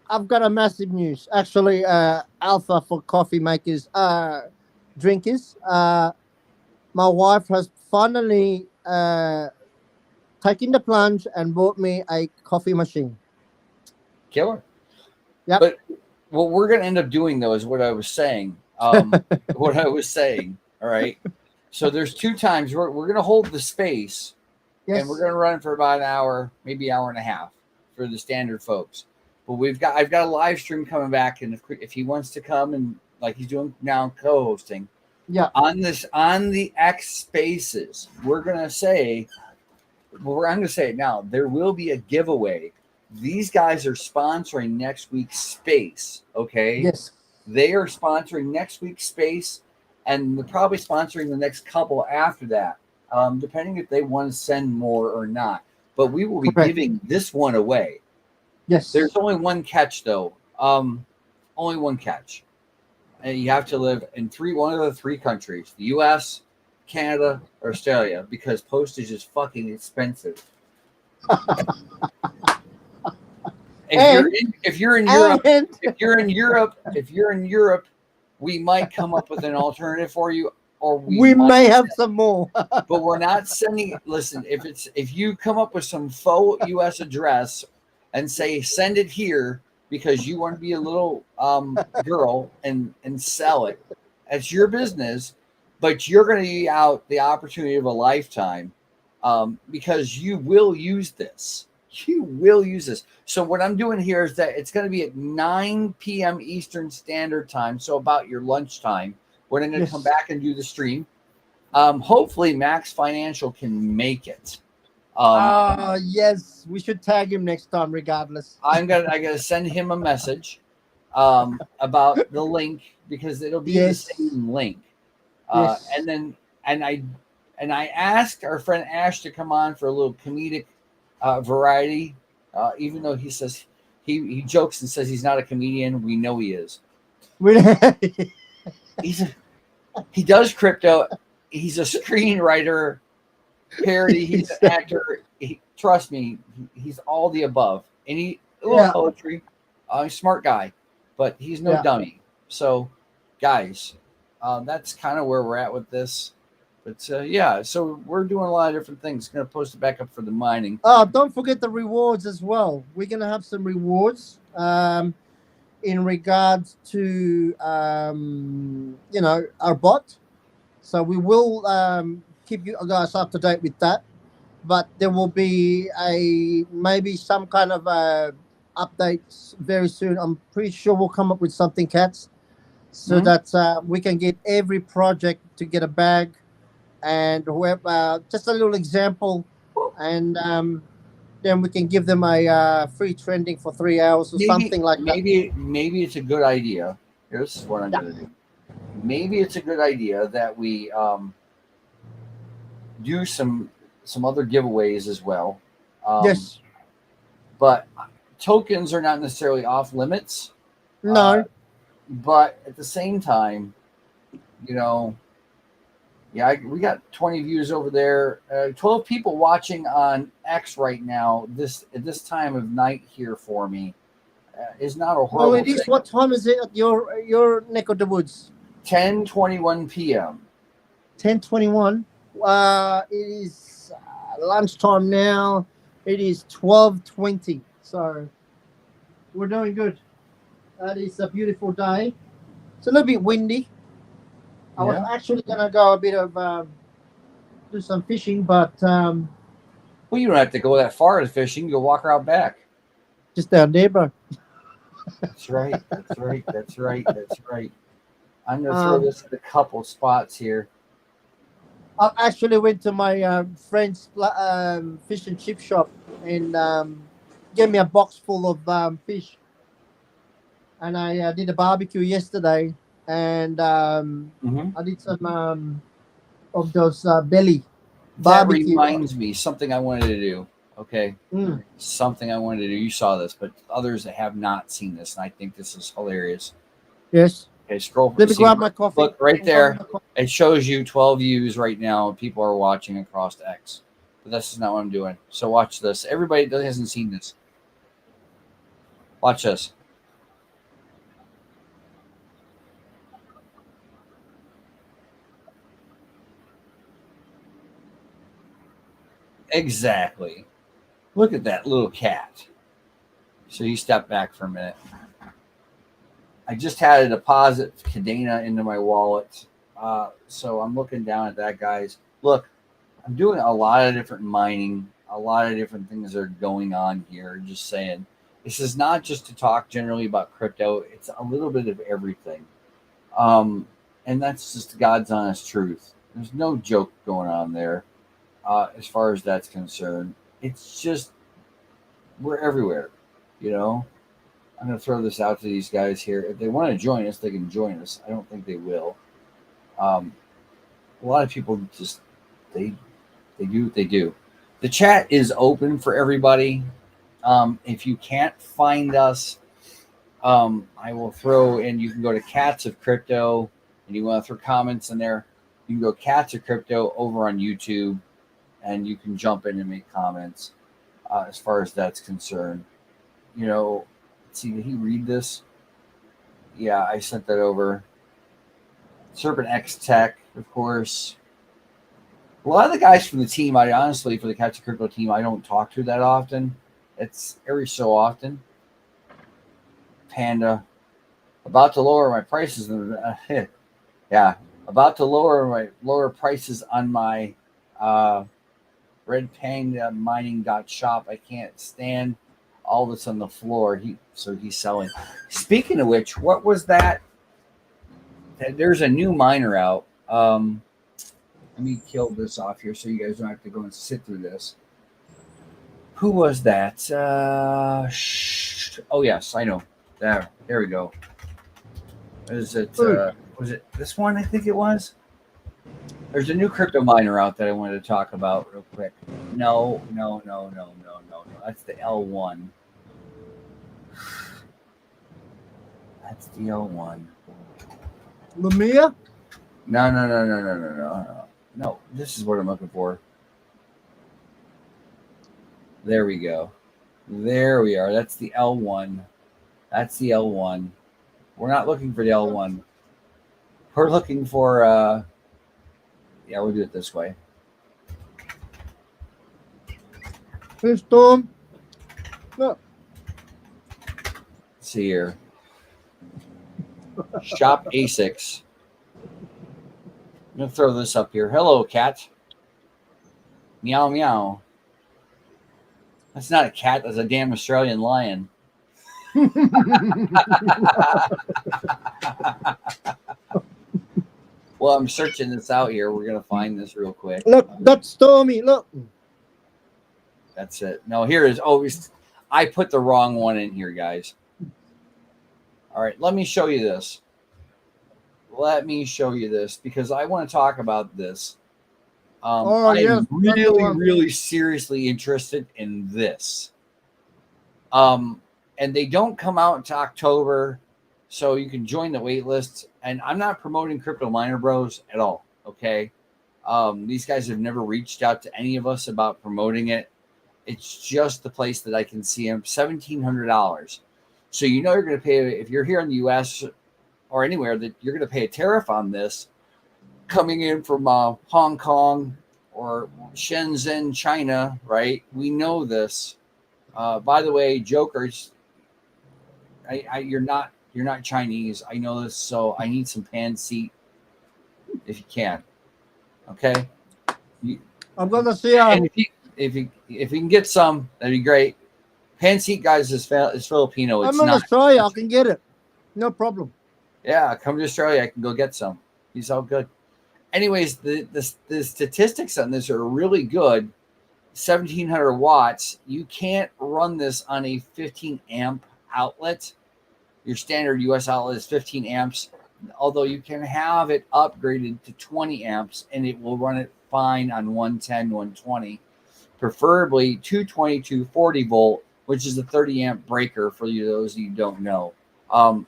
I've got a massive news. Actually, alpha for coffee makers, drinkers. My wife has finally taken the plunge and bought me a coffee machine. Killer. Yeah. But what we're going to end up doing, though, is what I was saying. All right. So there's 2 times we're going to hold the space, and we're going to run for about an hour, maybe hour and a half for the standard folks. But I've got a live stream coming back, and if he wants to come and like he's doing now co-hosting, on the X Spaces, I'm going to say it now. There will be a giveaway. These guys are sponsoring next week's space. Okay. Yes. They are sponsoring next week's space, and they're probably sponsoring the next couple after that, depending if they want to send more or not. But we will be giving this one away. Yes. There's only one catch, though. Only one catch. And you have to live in one of the 3 countries: the U.S., Canada, or Australia, because postage is fucking expensive. if you're in Europe, and if you're in Europe, we might come up with an alternative for you, or we might may have some more. but we're not sending. Listen, if you come up with some faux U.S. address and say send it here because you want to be a little girl and sell it, that's your business. But you're going to be out the opportunity of a lifetime because you will use this. You will use this. So what I'm doing here is that it's going to be at 9 p.m. Eastern Standard Time, so about your lunchtime. When I'm going to come back and do the stream. Hopefully Max Financial can make it. Yes, we should tag him next time, regardless. I gotta send him a message about the link because it'll be the same link. And I asked our friend Ash to come on for a little comedic variety, even though he says he jokes and says he's not a comedian. We know he is. He does crypto. He's a screenwriter, parody. He's an actor. Trust me, he's all the above. And he poetry. Smart guy, but he's no dummy. So, guys, that's kind of where we're at with this. But so we're doing a lot of different things. Going to post it back up for the mining. Don't forget the rewards as well. We're going to have some rewards in regards to our bot. So we will keep you guys up to date with that, but there will be maybe some kind of update very soon. I'm pretty sure we'll come up with something, Cats, so that we can get every project to get a bag, and whoever just a little example, and then we can give them a free trending for 3 hours or something like that. Maybe it's a good idea. Here's what I'm going to do. Maybe it's a good idea that we do some other giveaways as well. Yes. But tokens are not necessarily off limits. No. But at the same time, we got 20 views over there. 12 people watching on X right now. At this time of night here for me is not a horrible it is. thing. What time is it at your neck of the woods? 10:21 p.m. 10:21. It is lunchtime now. It is 12:20. So we're doing good. It is a beautiful day. It's a little bit windy. I was actually gonna go a bit of do some fishing, but well, you don't have to go that far to fishing. You'll walk around back. Just down there, bro. That's right. I'm going to throw this at a couple spots here. I actually went to my friend's fish and chip shop and gave me a box full of fish. And I did a barbecue yesterday, and I did some of those belly barbecue. That reminds me something I wanted to do. Okay, something I wanted to do. You saw this, but others that have not seen this, and I think this is hilarious. Yes. Okay, scroll. Let me grab my coffee. Look right there. It shows you 12 views right now. People are watching across X. But this is not what I'm doing. So watch this. Everybody that hasn't seen this. Watch this. Exactly. Look at that little cat. So you step back for a minute. I just had a deposit Cadena into my wallet. So I'm looking down at that, guys. Look, I'm doing a lot of different mining, a lot of different things that are going on here. Just saying, this is not just to talk generally about crypto. It's a little bit of everything. And that's just God's honest truth. There's no joke going on there as far as that's concerned. It's just, we're everywhere, I'm going to throw this out to these guys here. If they want to join us, they can join us. I don't think they will. A lot of people just, they do what they do. The chat is open for everybody. If you can't find us, I will throw, and you can go to Cats of Crypto, and you want to throw comments in there. You can go Cats of Crypto over on YouTube, and you can jump in and make comments as far as that's concerned. let's see, did he read this? Yeah, I sent that over. Serpent X Tech, of course. A lot of the guys from the team, I honestly, for the Captain Crypto team, I don't talk to that often. It's every so often. Panda, about to lower my prices. Yeah, about to lower prices on my Red Panda Mining shop. I can't stand all this on the floor. He's selling. Speaking of which, what was that? There's a new miner out. Let me kill this off here so you guys don't have to go and sit through this. Who was that? Oh yes, I know. There we go. Is it? Was it this one? I think it was. There's a new crypto miner out that I wanted to talk about real quick. No. That's the L1. That's the L1. Lumia? No, this is what I'm looking for. There we go. There we are. That's the L1. That's the L1. We're not looking for the L1. We're looking for, we'll do it this way. Hey, Storm. Look. Let's see here. Shop ASICs. I'm going to throw this up here. Hello, cat. Meow, meow. That's not a cat. That's a damn Australian lion. Well, I'm searching this out here. We're going to find this real quick. Look, that's Stormy. Look. That's it. No, here is. Oh, I put the wrong one in here, guys. All right, let me show you this. Let me show you this because I want to talk about this. I'm really seriously interested in this. And they don't come out until October, so you can join the wait list. And I'm not promoting Crypto Miner Bros at all, okay? These guys have never reached out to any of us about promoting it. It's just the place that I can see them. $1,700. So you're going to pay, if you're here in the U.S. or anywhere, that you're going to pay a tariff on this coming in from Hong Kong or Shenzhen, China, right? We know this. By the way, jokers, you're not Chinese. I know this, so I need some pan seat if you can. Okay. I'm gonna see. If you can get some, that'd be great. Pan seat, guys, is Filipino. I'm in Australia. I can get it. No problem. Yeah, come to Australia. I can go get some. He's all good. Anyways, the statistics on this are really good. 1,700 watts. You can't run this on a 15 amp outlet. Your standard US outlet is 15 amps, although you can have it upgraded to 20 amps and it will run it fine on 110, 120, preferably 220, 240 volt, which is a 30 amp breaker for you, those of you who don't know. And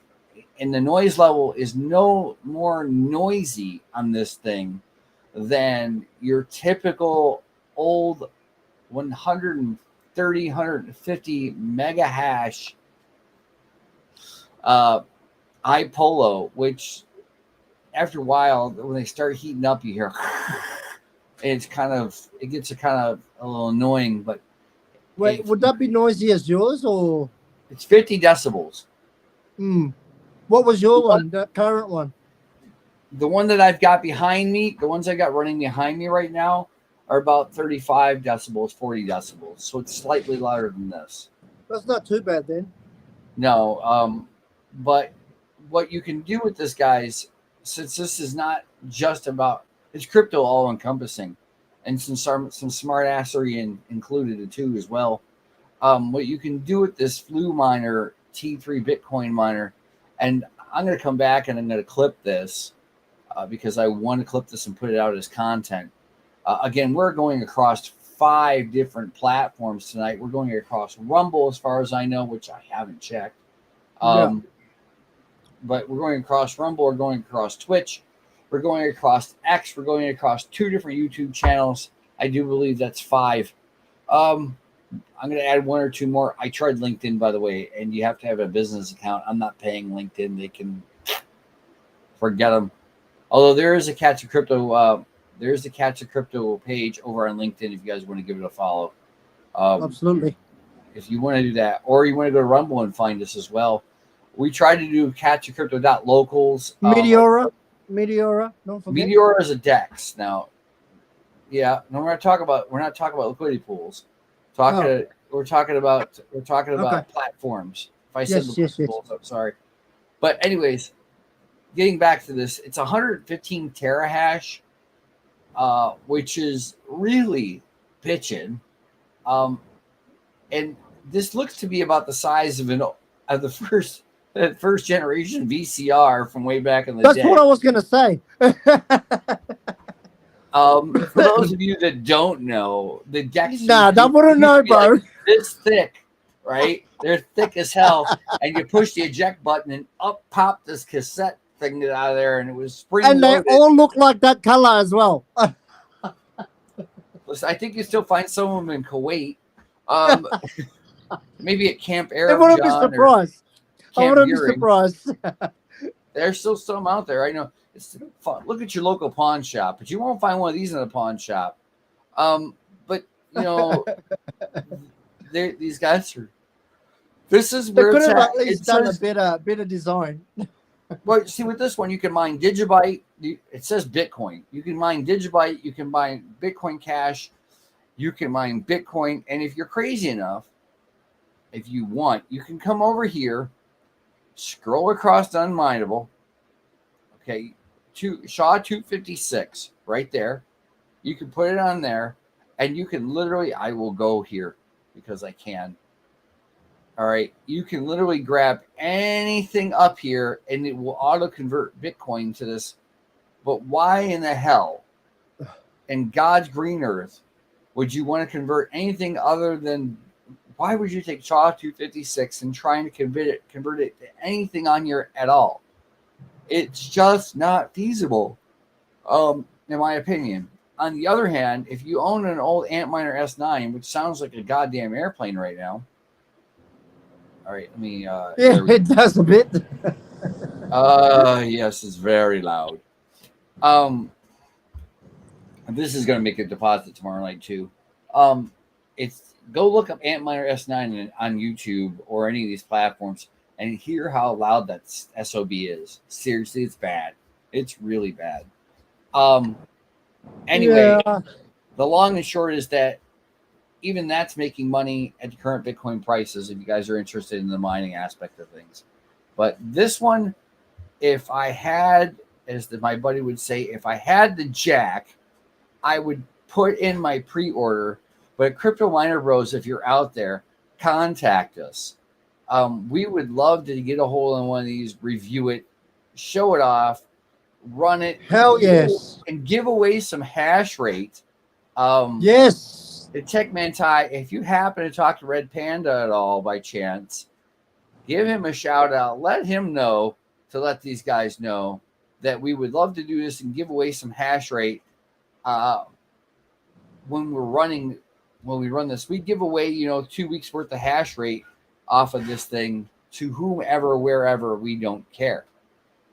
the noise level is no more noisy on this thing than your typical old 130, 150 mega hash iPolo, which after a while, when they start heating up, you hear it gets a little annoying. But wait, would that be noisy as yours or? It's 50 decibels. What was your one? The current one? The one that I've got behind me, the ones I got running behind me right now, are about 35 decibels, 40 decibels. So it's slightly louder than this. That's not too bad then. No, but what you can do with this, guys, since this is not just about, it's crypto all encompassing, and some smart assery included too as well. What you can do with this Flu Miner T3 Bitcoin miner, and I'm going to come back and I'm going to clip this because I want to clip this and put it out as content. Again, we're going across 5 different platforms tonight. We're going across Rumble, as far as I know, which I haven't checked. But we're going across Rumble. We're going across Twitch. We're going across X. We're going across 2 different YouTube channels. I do believe that's 5. I'm going to add one or two more. I tried LinkedIn, by the way, and you have to have a business account. I'm not paying LinkedIn. They can forget them. Although there is a Catch a Crypto, there's the Catch a Crypto page over on LinkedIn if you guys want to give it a follow. Absolutely. If you want to do that, or you want to go to Rumble and find us as well. We try to do catchacrypto.locals. Meteora, don't forget. Meteora is a DEX now. Yeah, no, we're not talking about liquidity pools. We're talking about Okay. platforms. If I said Yes. liquidity pools, I'm sorry. But anyways, getting back to this, it's 115 terahash, which is really bitchin'. And this looks to be about the size of the first generation VCR from way back in the day. That's what I was gonna say. For those of you that don't know, the decks Nah, that wouldn't know, bro. Like this thick, right? They're thick as hell, and you push the eject button, and up popped this cassette thing out of there, and it was spring And they loaded. all look like that color as well. Listen, I think you still find some of them in Kuwait. Maybe at Camp Arab. I wouldn't be surprised. I wouldn't be surprised. There's still some out there. I know. It's fun. Look at your local pawn shop, but you won't find one of these in a pawn shop. But you know, these guys are. This is They where could it's have at. at least done a bit of design. Well, see, with this one, you can mine Digibyte. It says Bitcoin. You can mine Digibyte. You can mine Bitcoin Cash. You can mine Bitcoin. And if you're crazy enough, if you want, you can come over here, scroll across to Unminable. Okay, to SHA 256 right there. You can put it on there, and you can literally, I will go here because I can. All right, you can literally grab anything up here, and it will auto convert Bitcoin to this. But why in the hell, in God's green earth, would you want to convert anything other than? Why would you take SHA 256 and trying to convert it to anything on here at all? It's just not feasible, in my opinion. On the other hand, if you own an old Antminer S9, which sounds like a goddamn airplane right now. All right, let me. Yeah, it does a bit. Yes, it's very loud. This is going to make a deposit tomorrow night too. It's go look up Antminer S9 on YouTube or any of these platforms and hear how loud that SOB is. Seriously, it's bad. It's really bad. Anyway, The long and short is that even that's making money at the current Bitcoin prices if you guys are interested in the mining aspect of things. But this one, if I had, as my buddy would say, if I had the jack, I would put in my pre-order. But Crypto Miner Bros, if you're out there, contact us. We would love to get a hold on one of these, review it, show it off, run it. Hell yes. And give away some hash rate. Yes. The Techman Ty, if you happen to talk to Red Panda at all by chance, give him a shout out. Let him know to let these guys know that we would love to do this and give away some hash rate. When we run this, we give away, 2 weeks worth of hash rate off of this thing to whomever, wherever, we don't care.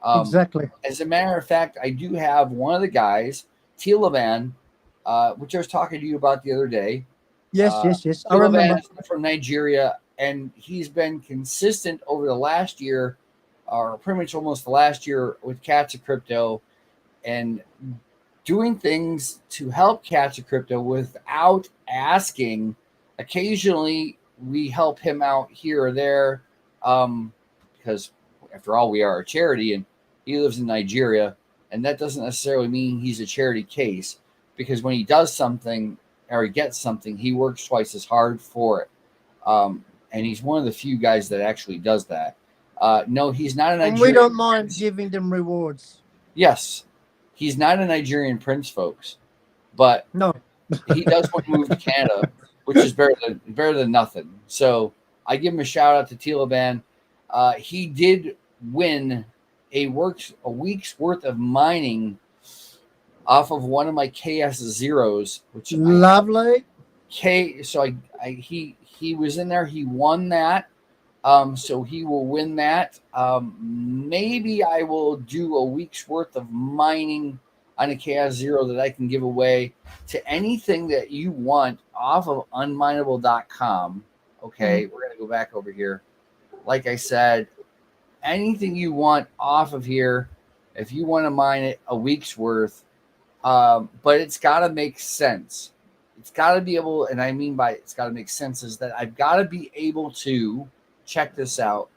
Exactly. As a matter of fact, I do have one of the guys, Tilavan, which I was talking to you about the other day. Yes. I remember. From Nigeria, and he's been consistent over the last year, or pretty much almost the last year, with Cats of Crypto, and doing things to help Cats of Crypto without asking. Occasionally, we help him out here or there, because after all, we are a charity, and he lives in Nigeria, and that doesn't necessarily mean he's a charity case, because when he does something or he gets something, he works twice as hard for it. And he's one of the few guys that actually does that. No, he's not a Nigerian. And we don't mind giving them rewards. Yes, he's not a Nigerian prince, folks, but no, he does want to move to Canada, which is better than nothing. So I give him a shout out to Tilaban. He did win a week's worth of mining off of one of my KS zeros, which lovely. he was in there. He won that. So he will win that. Maybe I will do a week's worth of mining on a Chaos Zero that I can give away to anything that you want off of unminable.com. Okay, we're going to go back over here. Like I said, anything you want off of here, if you want to mine it, a week's worth, but it's got to make sense. It's got to be able, and I mean by it's got to make sense is that I've got to be able to check this out,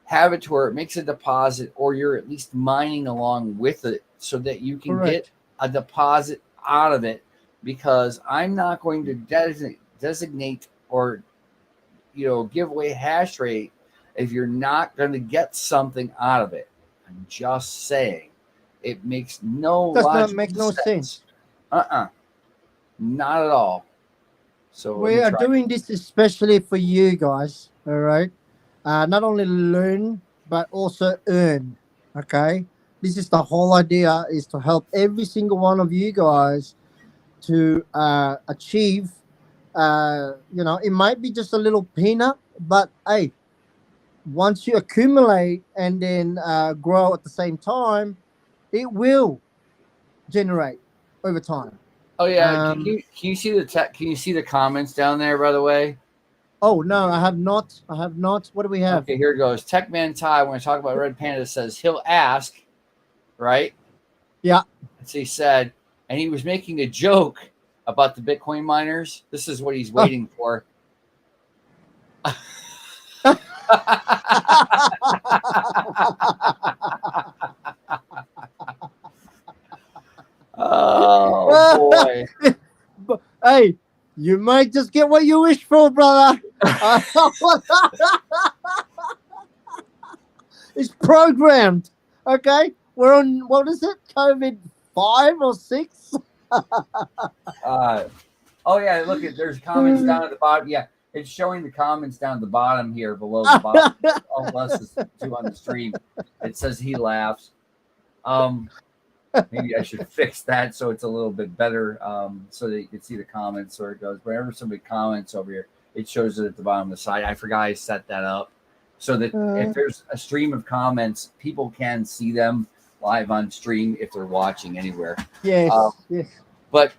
have it to where it makes a deposit, or you're at least mining along with it so that you can get a deposit out of it, because I'm not going to designate or give away hash rate if you're not going to get something out of it. I'm just saying, it makes no does not make no sense. Not at all. So we are doing this especially for you guys. All right, not only learn but also earn. Okay, this is the whole idea, is to help every single one of you guys to achieve. It might be just a little peanut, but hey, once you accumulate and then grow at the same time, it will generate over time. Oh yeah, can you see can you see the comments down there, by the way? Oh no, I have not. What do we have? Okay, here it goes. Techman Ty, when I talk about Red Panda, says he'll ask, right? Yeah. So he said, and he was making a joke about the Bitcoin miners. This is what he's waiting for. Oh boy. Hey, you might just get what you wish for, brother. It's programmed. Okay, we're on, what is it, COVID 5 or 6? Oh yeah, look at, there's comments down at the bottom. Yeah, it's showing the comments down at the bottom here, below the bottom. Unless it's two on the stream, it says he laughs. Maybe I should fix that so it's a little bit better, so that you can see the comments where it goes. Whenever somebody comments over here, it shows it at the bottom of the side. I forgot I set that up so that if there's a stream of comments, people can see them live on stream if they're watching anywhere. Yes, yes. But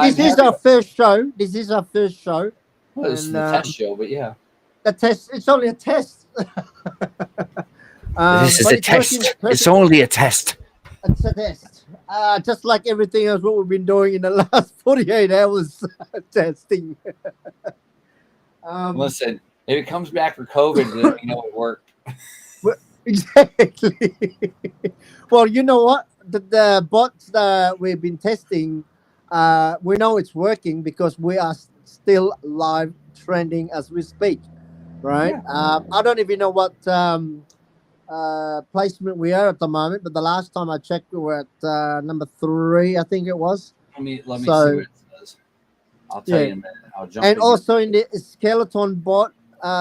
this is our first show. This is our first show. Well, this is the test show, but yeah. The test. It's only a test. This is a test. It's only a test. It's a test. Just like everything else, what we've been doing in the last 48 hours testing. Listen, if it comes back for COVID, then we know it worked. Exactly. Well, you know what? The bots that we've been testing, we know it's working because we are still live trending as we speak, right? Yeah. I don't even know what placement we are at the moment, but the last time I checked, we were at number 3, I think it was. Let me see what it says. I'll tell you in a minute. I'll jump. And also in the skeleton bot,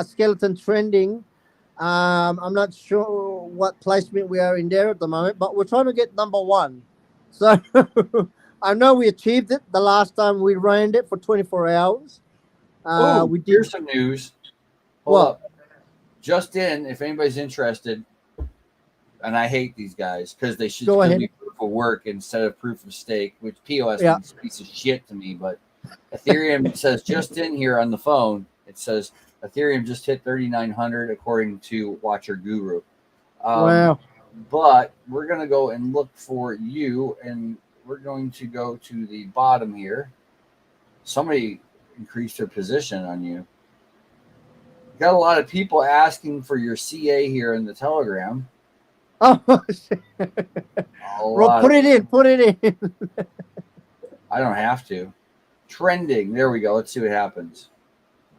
skeleton trending, I'm not sure what placement we are in there at the moment, but we're trying to get number 1. So I know we achieved it the last time we ran it for 24 hours. We did. Here's some news. Hold up. Just in, if anybody's interested, and I hate these guys because they should be proof of work instead of proof of stake, which POS is a piece of shit to me. But Ethereum says just in here on the phone, it says Ethereum just hit 3,900 according to Watcher Guru. Wow. But we're going to go and look for you, and we're going to go to the bottom here. Somebody increased their position on you. Got a lot of people asking for your CA here in the Telegram. Oh, shit. Well, put it in. I don't have to. Trending. There we go. Let's see what happens.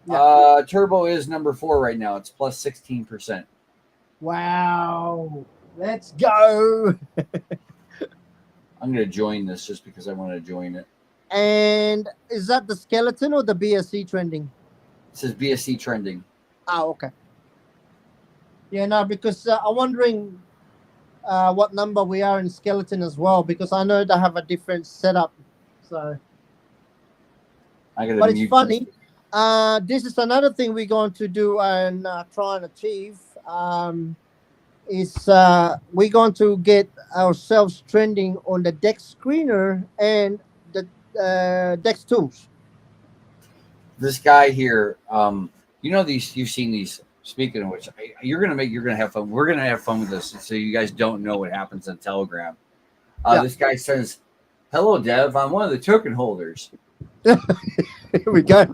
Yeah. Turbo is number 4 right now. It's plus 16%. Wow. Let's go. I'm going to join this just because I want to join it. And is that the skeleton or the BSC trending? It says BSC trending. Oh, okay. Yeah, no, because I'm wondering what number we are in skeleton as well, because I know they have a different setup. So I gotta But it's mute funny. this. This is another thing we're going to do and try and achieve. Is we're going to get ourselves trending on the Dex screener and the Dex tools. This guy here, you know these. You've seen these. Speaking of which, you're gonna have fun. We're gonna have fun with this, so you guys don't know what happens on Telegram. Yeah. This guy says, "Hello, Dev. I'm one of the token holders. Here we go.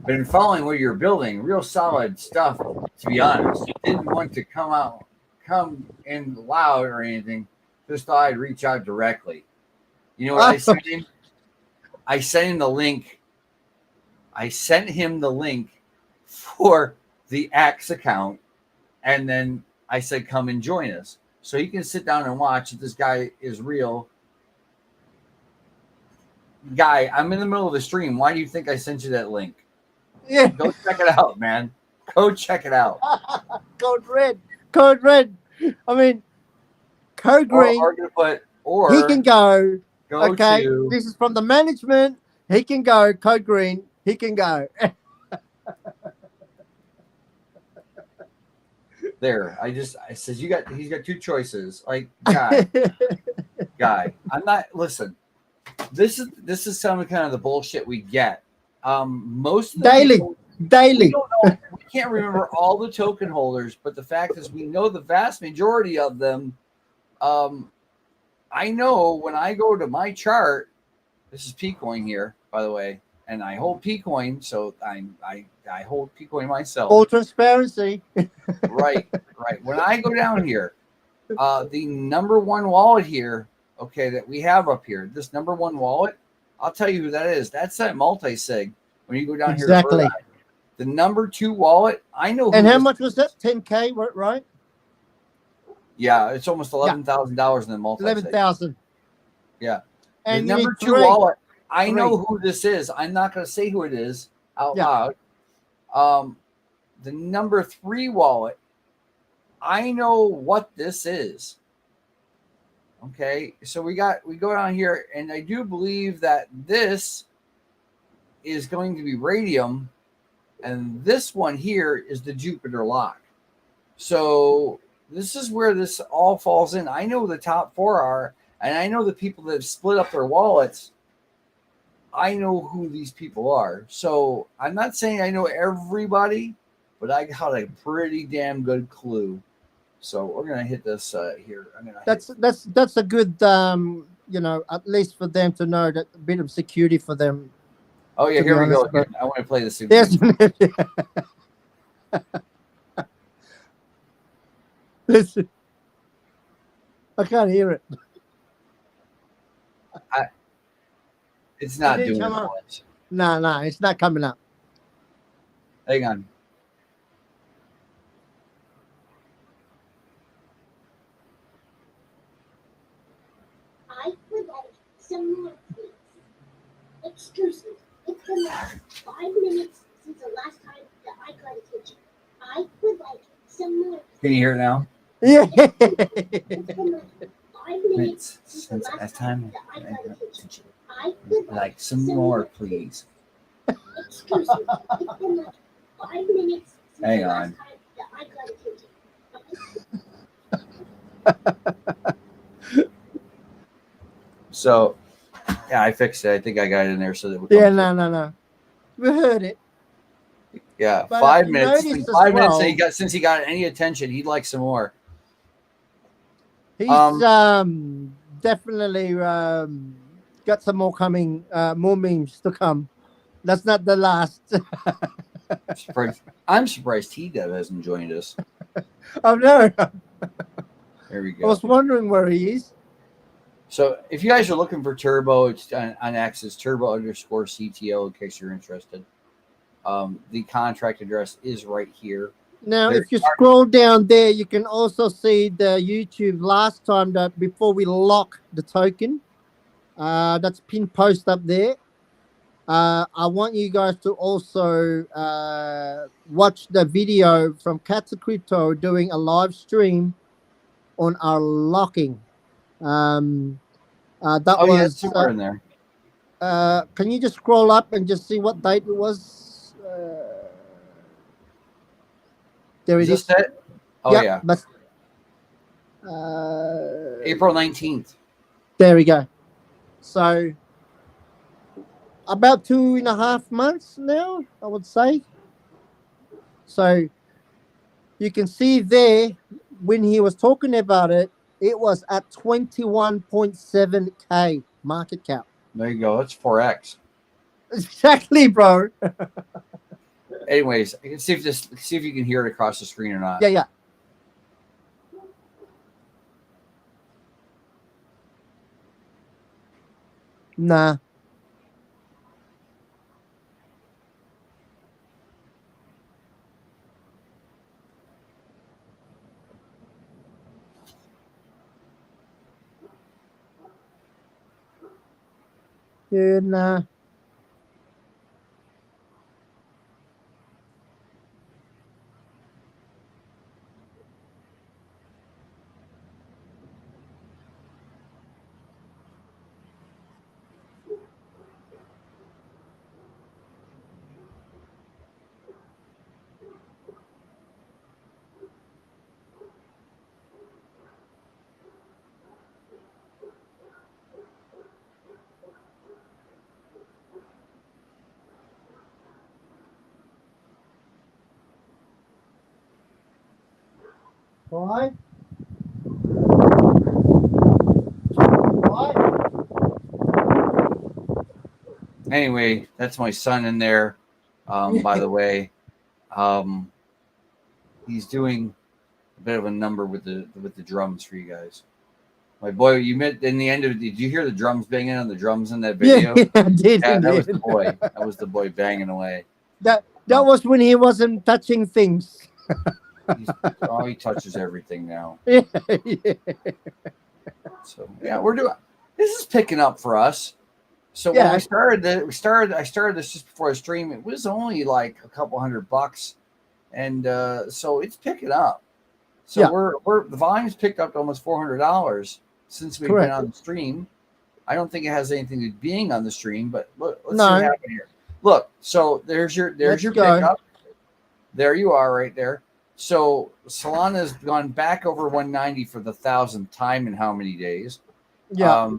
Been following what you're building. Real solid stuff. To be honest, didn't want to come in loud or anything. Just thought I'd reach out directly. You know what I sent him? I sent him the link. I sent him the link for the X account, and then I said, "Come and join us." So you can sit down and watch if this guy is real. Guy, I'm in the middle of the stream. Why do you think I sent you that link? Yeah. Go check it out, man. Go check it out. Code red. Code red. I mean, code green. He can go. Okay. To This is from the management. He can go. Code green. He can go. there. I said he's got two choices. Like guy. I'm not listen. This is some kind of the bullshit we get. Most of the people, daily. We don't know, we can't remember all the token holders, but the fact is we know the vast majority of them. I know when I go to my chart, this is Pcoin here, by the way, and I hold Pcoin, so I hold Pcoin myself. Full transparency. Right. When I go down here, the number one wallet here, okay, that we have up here, this number one wallet, I'll tell you who that is. That's that multi-sig. When you go down here, exactly. The number two wallet, I know. And how much was that? 10K, right? Yeah, it's almost $11,000 in the multi. 11,000. Yeah. And the number two wallet, I know who this is. I'm not going to say who it is out loud. The number three wallet, I know what this is. Okay, so we go down here, and I do believe that this is going to be radium, and this one here is the Jupiter lock. So this is where this all falls in. I know the top four are, and I know the people that have split up their wallets. I know who these people are. So I'm not saying I know everybody, but I got a pretty damn good clue. So we're gonna hit this here. That's a good at least for them to know that a bit of security for them. Oh yeah, here we go. I want to play this. Yes. Listen, I can't hear it. It's not doing much. No, it's not coming up. Hang on. I would like some more, please. Excuse me, it's been like 5 minutes since the last time that I got attention. I would like some more. Can you hear it now? Yeah. It's been like 5 minutes since the last time that I got attention. I would like some more, please. Excuse me, it's been like 5 minutes since the last time that I got attention. So, yeah, I fixed it. I think I got it in there so that we. Yeah, no. We heard it. Yeah, But 5 minutes. 5 minutes. Since he got any attention, he'd like some more. He's definitely got some more coming. More memes to come. That's not the last. I'm surprised T-Dev hasn't joined us. Oh no. There we go. I was wondering where he is. So if you guys are looking for Turbo, it's on X, it's turbo_CTO in case you're interested. The contract address is right here. Now, if you scroll down there, you can also see the YouTube last time that before we lock the token. That's pinned post up there. I want you guys to also watch the video from Cats of Crypto doing a live stream on our locking. That was somewhere in there. Can you just scroll up and just see what date it was? There Is it this is. it? Oh Yep, yeah, but April 19th. there we go. So about 2.5 months now, I would say. So you can see there when he was talking about it, it was at 21.7K market cap. There you go. That's 4x. Exactly, bro. Anyways, I can see if you can hear it across the screen or not. Yeah. Nah. Yeah, nah. Why? Anyway, that's my son in there. By the way, he's doing a bit of a number with the drums for you guys. My boy, you met in the end of. Did you hear the drums banging on the drums in that video? Yeah, I did. Yeah, that was the boy. That was the boy banging away. That was when he wasn't touching things. He touches everything now. Yeah. So yeah, we're doing. This is picking up for us. So Yeah. when I started this just before I stream. It was only like a couple $100, and so it's picking up. So Yeah. we're the volume's picked up to almost $400 since we've Correct. been on the stream. I don't think it has anything to do being on the stream, but look, let's No. see what happened here. Look, so there's your Let's go. pickup. There you are, right there. So Solana's gone back over 190 for the 1,000th time in how many days? Yeah.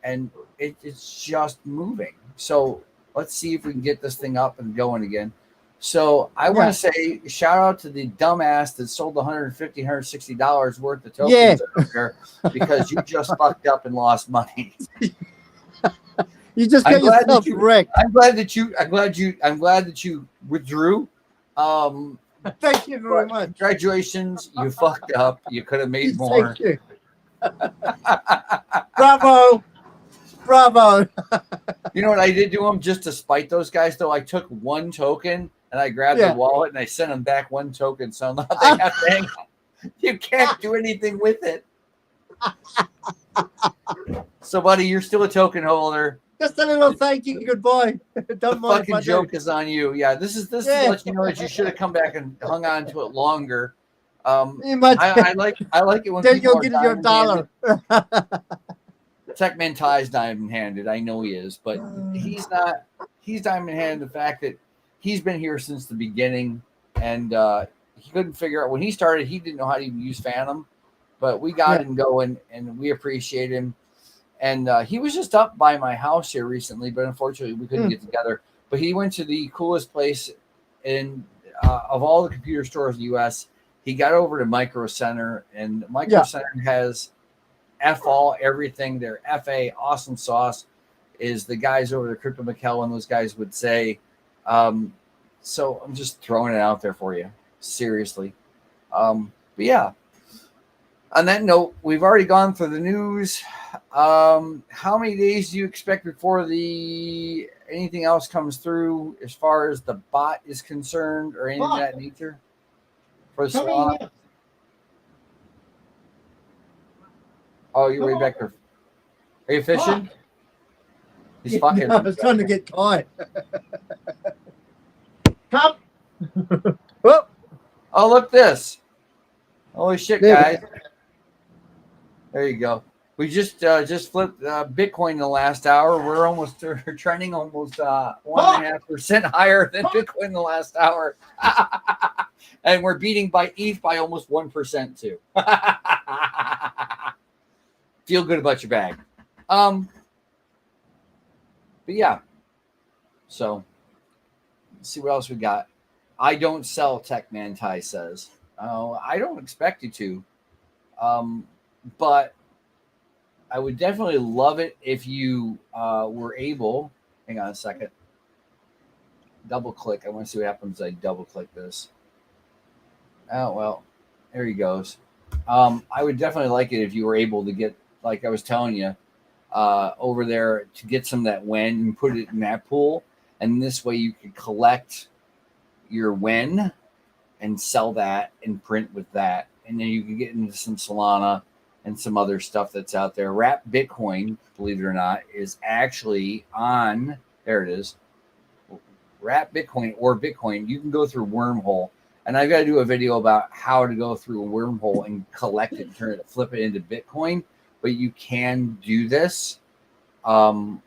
And it's just moving. So let's see if we can get this thing up and going again. So I want to say shout out to the dumbass that sold $150, $160 worth of tokens out there because you just fucked up and lost money. You just got yourself wrecked. I'm glad that you withdrew. Thank you very much. Congratulations, you fucked up. You could have made more. Thank you. Bravo. You know what I did to them just to spite those guys, though? I took one token and I grabbed their wallet and I sent them back one token. So now they have to hang on. You can't do anything with it. So, buddy, you're still a token holder. Just a little thank you, goodbye. Don't mind. Fucking joke is on you. Yeah, this is to let you know that you should have come back and hung on to it longer. I like it when then people you'll are get your dollar. Tech Man Ty's diamond handed. I know he is, but he's not. He's diamond handed. The fact that he's been here since the beginning, and he couldn't figure out when he started. He didn't know how to even use Phantom, but we got him going, and we appreciate him. And he was just up by my house here recently, but unfortunately we couldn't get together. But he went to the coolest place in of all the computer stores in the U.S. He got over to Micro Center, and Micro Center has all everything. Their FA awesome sauce is the guys over the Crypto McKell and those guys would say. So I'm just throwing it out there for you, seriously. But yeah. On that note, we've already gone through the news. How many days do you expect before anything else comes through as far as the bot is concerned or anything of that nature? For the Solana? Oh, you're way back there. Are you fishing? He's fucking. I was trying to get caught. Come. Whoop. Oh, look this. Holy shit, guys. There you go. We just flipped Bitcoin in the last hour. We're almost trending almost 1.5% higher than Bitcoin in the last hour, and we're beating by ETH by almost 1% too. Feel good about your bag. But yeah. So let's see what else we got. I don't sell tech, man. Ty says. I don't expect you to, but I would definitely love it if you were able. Hang on a second. Double click. I want to see what happens. I double click this. Oh well, there he goes. I would definitely like it if you were able to get, like I was telling you, over there to get some of that WEN and put it in that pool, and this way you could collect your WEN and sell that and print with that, and then you can get into some Solana and some other stuff that's out there. Wrap Bitcoin, believe it or not, is actually on. There it is. Wrap Bitcoin or Bitcoin. You can go through Wormhole, and I've got to do a video about how to go through a Wormhole and collect it, turn it, flip it into Bitcoin. But you can do this, and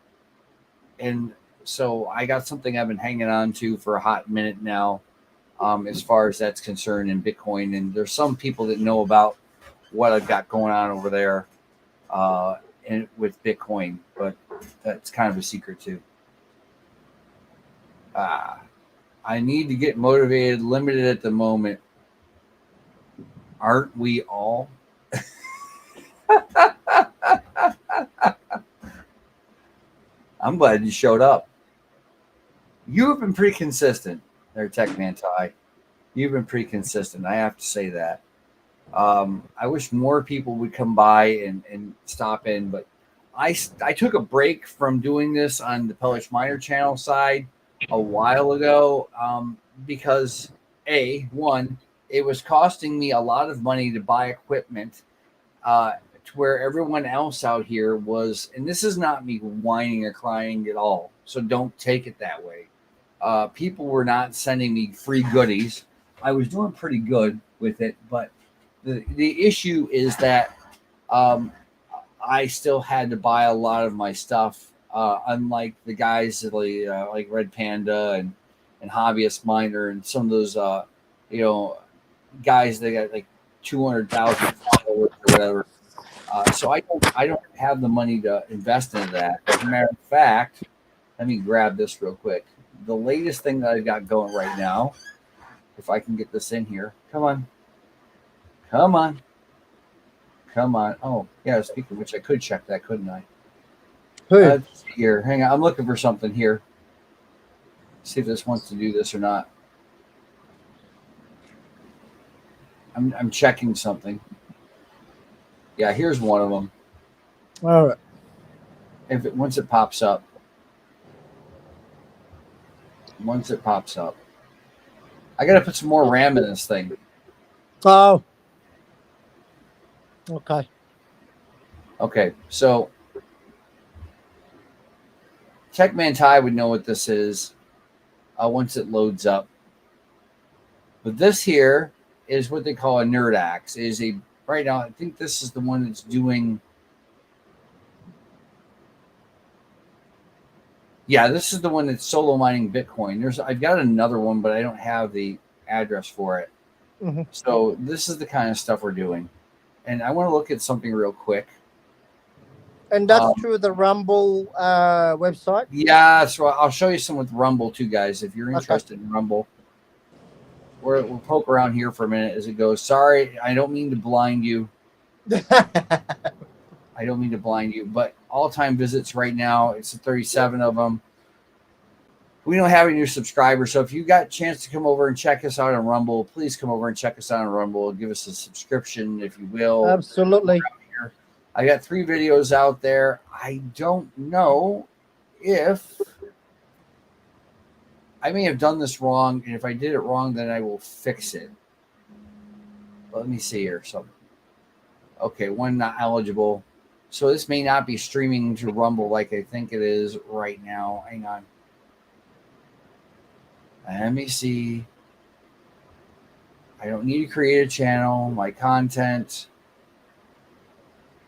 so I got something I've been hanging on to for a hot minute now, as far as that's concerned in Bitcoin. And there's some people that know about what I've got going on over there and with Bitcoin, but that's kind of a secret too. I need to get motivated, limited at the moment. Aren't we all? I'm glad you showed up. You have been pretty consistent there, Tech Man Ty. You've been pretty consistent. I have to say that. I wish more people would come by and stop in, but I took a break from doing this on the Pellish Miner channel side a while ago because one, it was costing me a lot of money to buy equipment to where everyone else out here was, and this is not me whining or crying at all, so don't take it that way. People were not sending me free goodies. I was doing pretty good with it, but the issue is that I still had to buy a lot of my stuff, unlike the guys like Red Panda and Hobbyist Miner and some of those guys that got like 200,000 followers or whatever. So I don't have the money to invest into that. As a matter of fact, let me grab this real quick. The latest thing that I've got going right now, if I can get this in here, come on. Oh, yeah, speaking of which, I could check that, couldn't I? Let's see here. Hang on. I'm looking for something here. See if this wants to do this or not. I'm checking something. Yeah, here's one of them. All right. Once it pops up. I got to put some more RAM in this thing. Oh. Okay, so Techman Ty would know what this is once it loads up. But this here is what they call a nerd axe. Right now, I think this is the one that's doing. Yeah, this is the one that's solo mining Bitcoin. I've got another one, but I don't have the address for it. Mm-hmm. So this is the kind of stuff we're doing. And I want to look at something real quick. And that's through the Rumble website? Yeah, that's right. I'll show you some with Rumble too, guys, if you're interested in Rumble. We'll poke around here for a minute as it goes. Sorry, I don't mean to blind you. But all-time visits right now, it's 37 of them. We don't have any new subscribers, so if you got a chance to come over and check us out on Rumble, please come over and check us out on Rumble. Give us a subscription, if you will. Absolutely. I got 3 videos out there. I don't know if I may have done this wrong, and if I did it wrong, then I will fix it. But let me see here. Okay, one not eligible. So this may not be streaming to Rumble like I think it is right now. Hang on. Let me see. I don't need to create a channel. My content.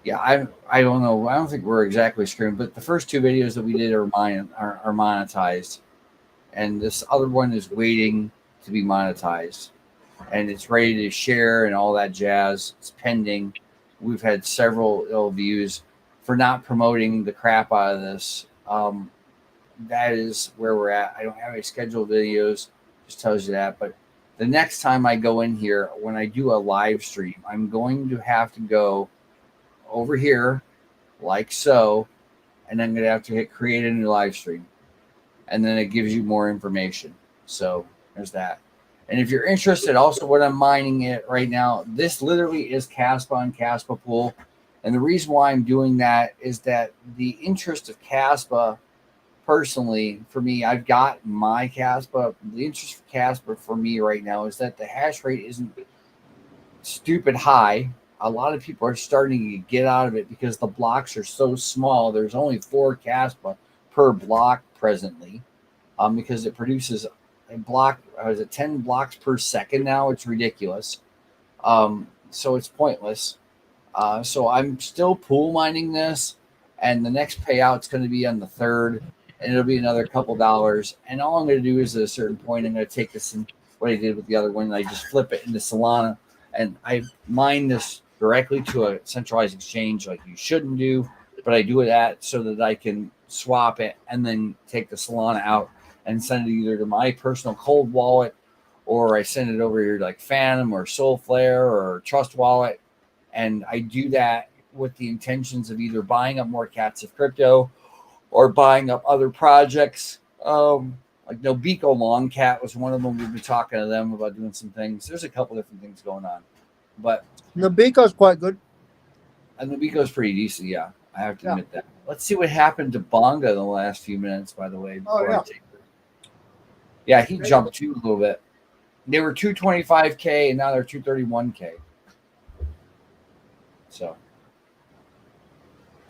Yeah, I don't know. I don't think we're exactly screwed, but the first two videos that we did are monetized, and this other one is waiting to be monetized, and it's ready to share and all that jazz. It's pending. We've had several ill views for not promoting the crap out of this. That is where we're at. I don't have any scheduled videos, just tells you that. But the next time I go in here, when I do a live stream, I'm going to have to go over here like so, and I'm going to have to hit create a new live stream. And then it gives you more information. So there's that. And if you're interested, also what I'm mining it right now, this literally is Caspa and Caspa Pool. And the reason why I'm doing that is that the interest of Caspa, personally, for me, I've got my Caspa. The interest for Caspa for me right now is that the hash rate isn't stupid high. A lot of people are starting to get out of it because the blocks are so small. There's only 4 Caspa per block presently, because it produces a block. Is it 10 blocks per second now? It's ridiculous. So it's pointless. So I'm still pool mining this, and the next payout's going to be on the 3rd, and it'll be another couple dollars. And all I'm going to do is at a certain point, I'm going to take this and what I did with the other one, and I just flip it into Solana, and I mine this directly to a centralized exchange like you shouldn't do, but I do it at so that I can swap it and then take the Solana out and send it either to my personal cold wallet, or I send it over here to like Phantom or Soulflare or Trust Wallet. And I do that with the intentions of either buying up more cats of crypto or buying up other projects. Like Nobico Longcat was one of them. We've been talking to them about doing some things. There's a couple different things going on, but Nabico's quite good. and Nobico's pretty decent. Yeah, I have to admit that. Let's see what happened to Bonga in the last few minutes, by the way. Yeah, he jumped too a little bit. They were 225K and now they're 231K. So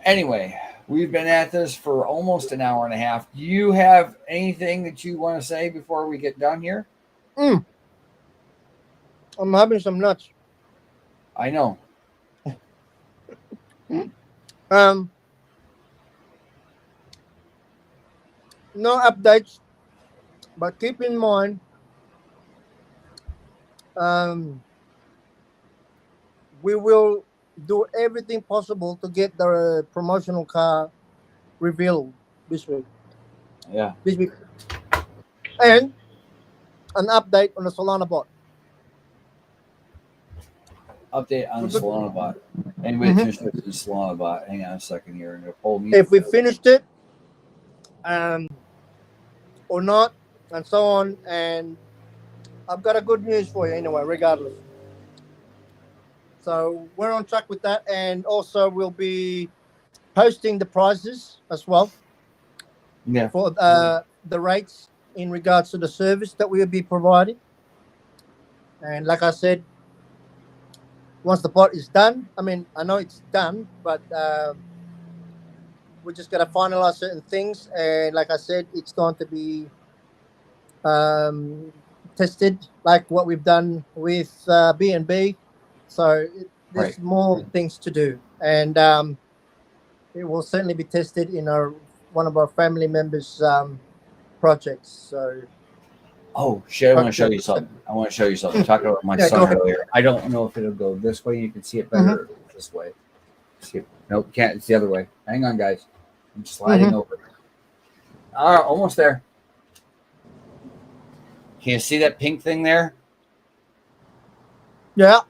anyway, we've been at this for almost an hour and a half. Do you have anything that you want to say before we get done here? I'm having some nuts. I know. No updates, but keep in mind, we will do everything possible to get the promotional car revealed this week. Yeah. This week. And an update on the Solana bot. Update on the Solana bot. Anybody interested in the Solana bot? Hang on a second here. I'm going to pull me. If we finished it, or not, and so on. And I've got a good news for you anyway, regardless. So we're on track with that, and also we'll be posting the prices as well. Yeah. For the rates in regards to the service that we will be providing. And like I said, once the bot is done, I mean, I know it's done, but we're just going to finalize certain things. And like I said, it's going to be tested like what we've done with BNB. So there's more things to do. And it will certainly be tested in one of our family members' projects. So. Oh shit! I want to show you something. Talking about my son earlier. I don't know if it'll go this way. You can see it better or this way. See it. Nope, can't. It's the other way. Hang on, guys. I'm sliding over. Almost there. Can you see that pink thing there? Yeah.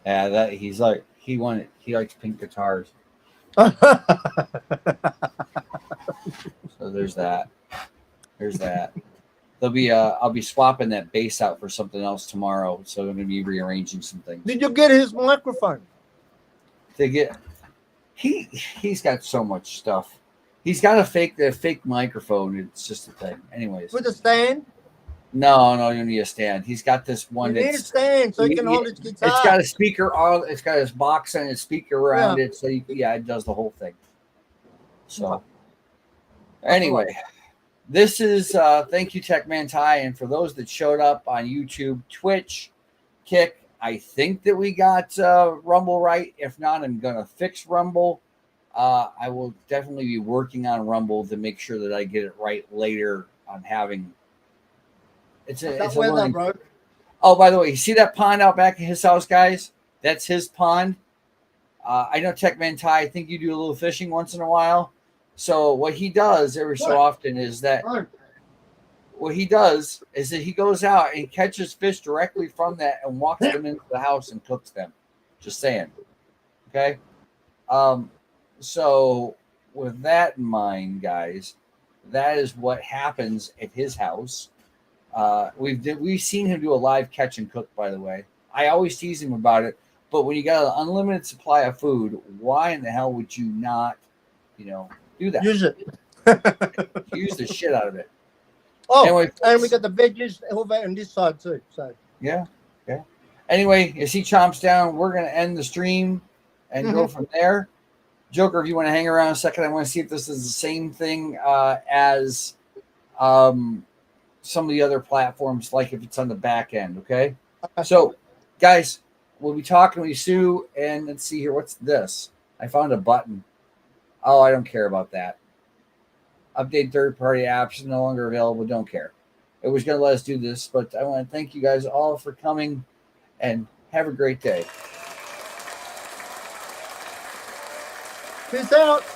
Yeah, that he likes pink guitars. So there's that. I'll be swapping that bass out for something else tomorrow. So I'm going to be rearranging some things. Did you get his microphone? He's got so much stuff. He's got a fake microphone. It's just a thing. Anyways. With a stand? No, you need a stand. He's got this one. You need a stand so he can hold his guitar. It's got a speaker on. It's got his box and a speaker around it. So it does the whole thing. So anyway, this is thank you, Tech Man Ty, and for those that showed up on YouTube, Twitch, Kick, I think that we got Rumble right. If not, I'm going to fix Rumble. I will definitely be working on Rumble to make sure that I get it right later. I'm having it's a weather, learning. bro. Oh, by the way, you see that pond out back at his house, guys? That's his pond. I know Techman Ty, I think you do a little fishing once in a while. So what he does every so often is that he goes out and catches fish directly from that and walks them into the house and cooks them. Just saying. Okay. So with that in mind, guys, that is what happens at his house. We've seen him do a live catch and cook, by the way. I always tease him about it, but when you got an unlimited supply of food, why in the hell would you not, do that? Use it. Use the shit out of it. Oh, anyway, and we got the veggies over on this side too. So yeah. Anyway, as he chomps down, we're gonna end the stream and go from there. Joker, if you want to hang around a second, I want to see if this is the same thing as some of the other platforms, like if it's on the back end. Okay. So, guys, we'll be talking with you soon. And let's see here. What's this? I found a button. Oh, I don't care about that. Update third-party apps no longer available. Don't care. It was going to let us do this, but I want to thank you guys all for coming and have a great day. peace out.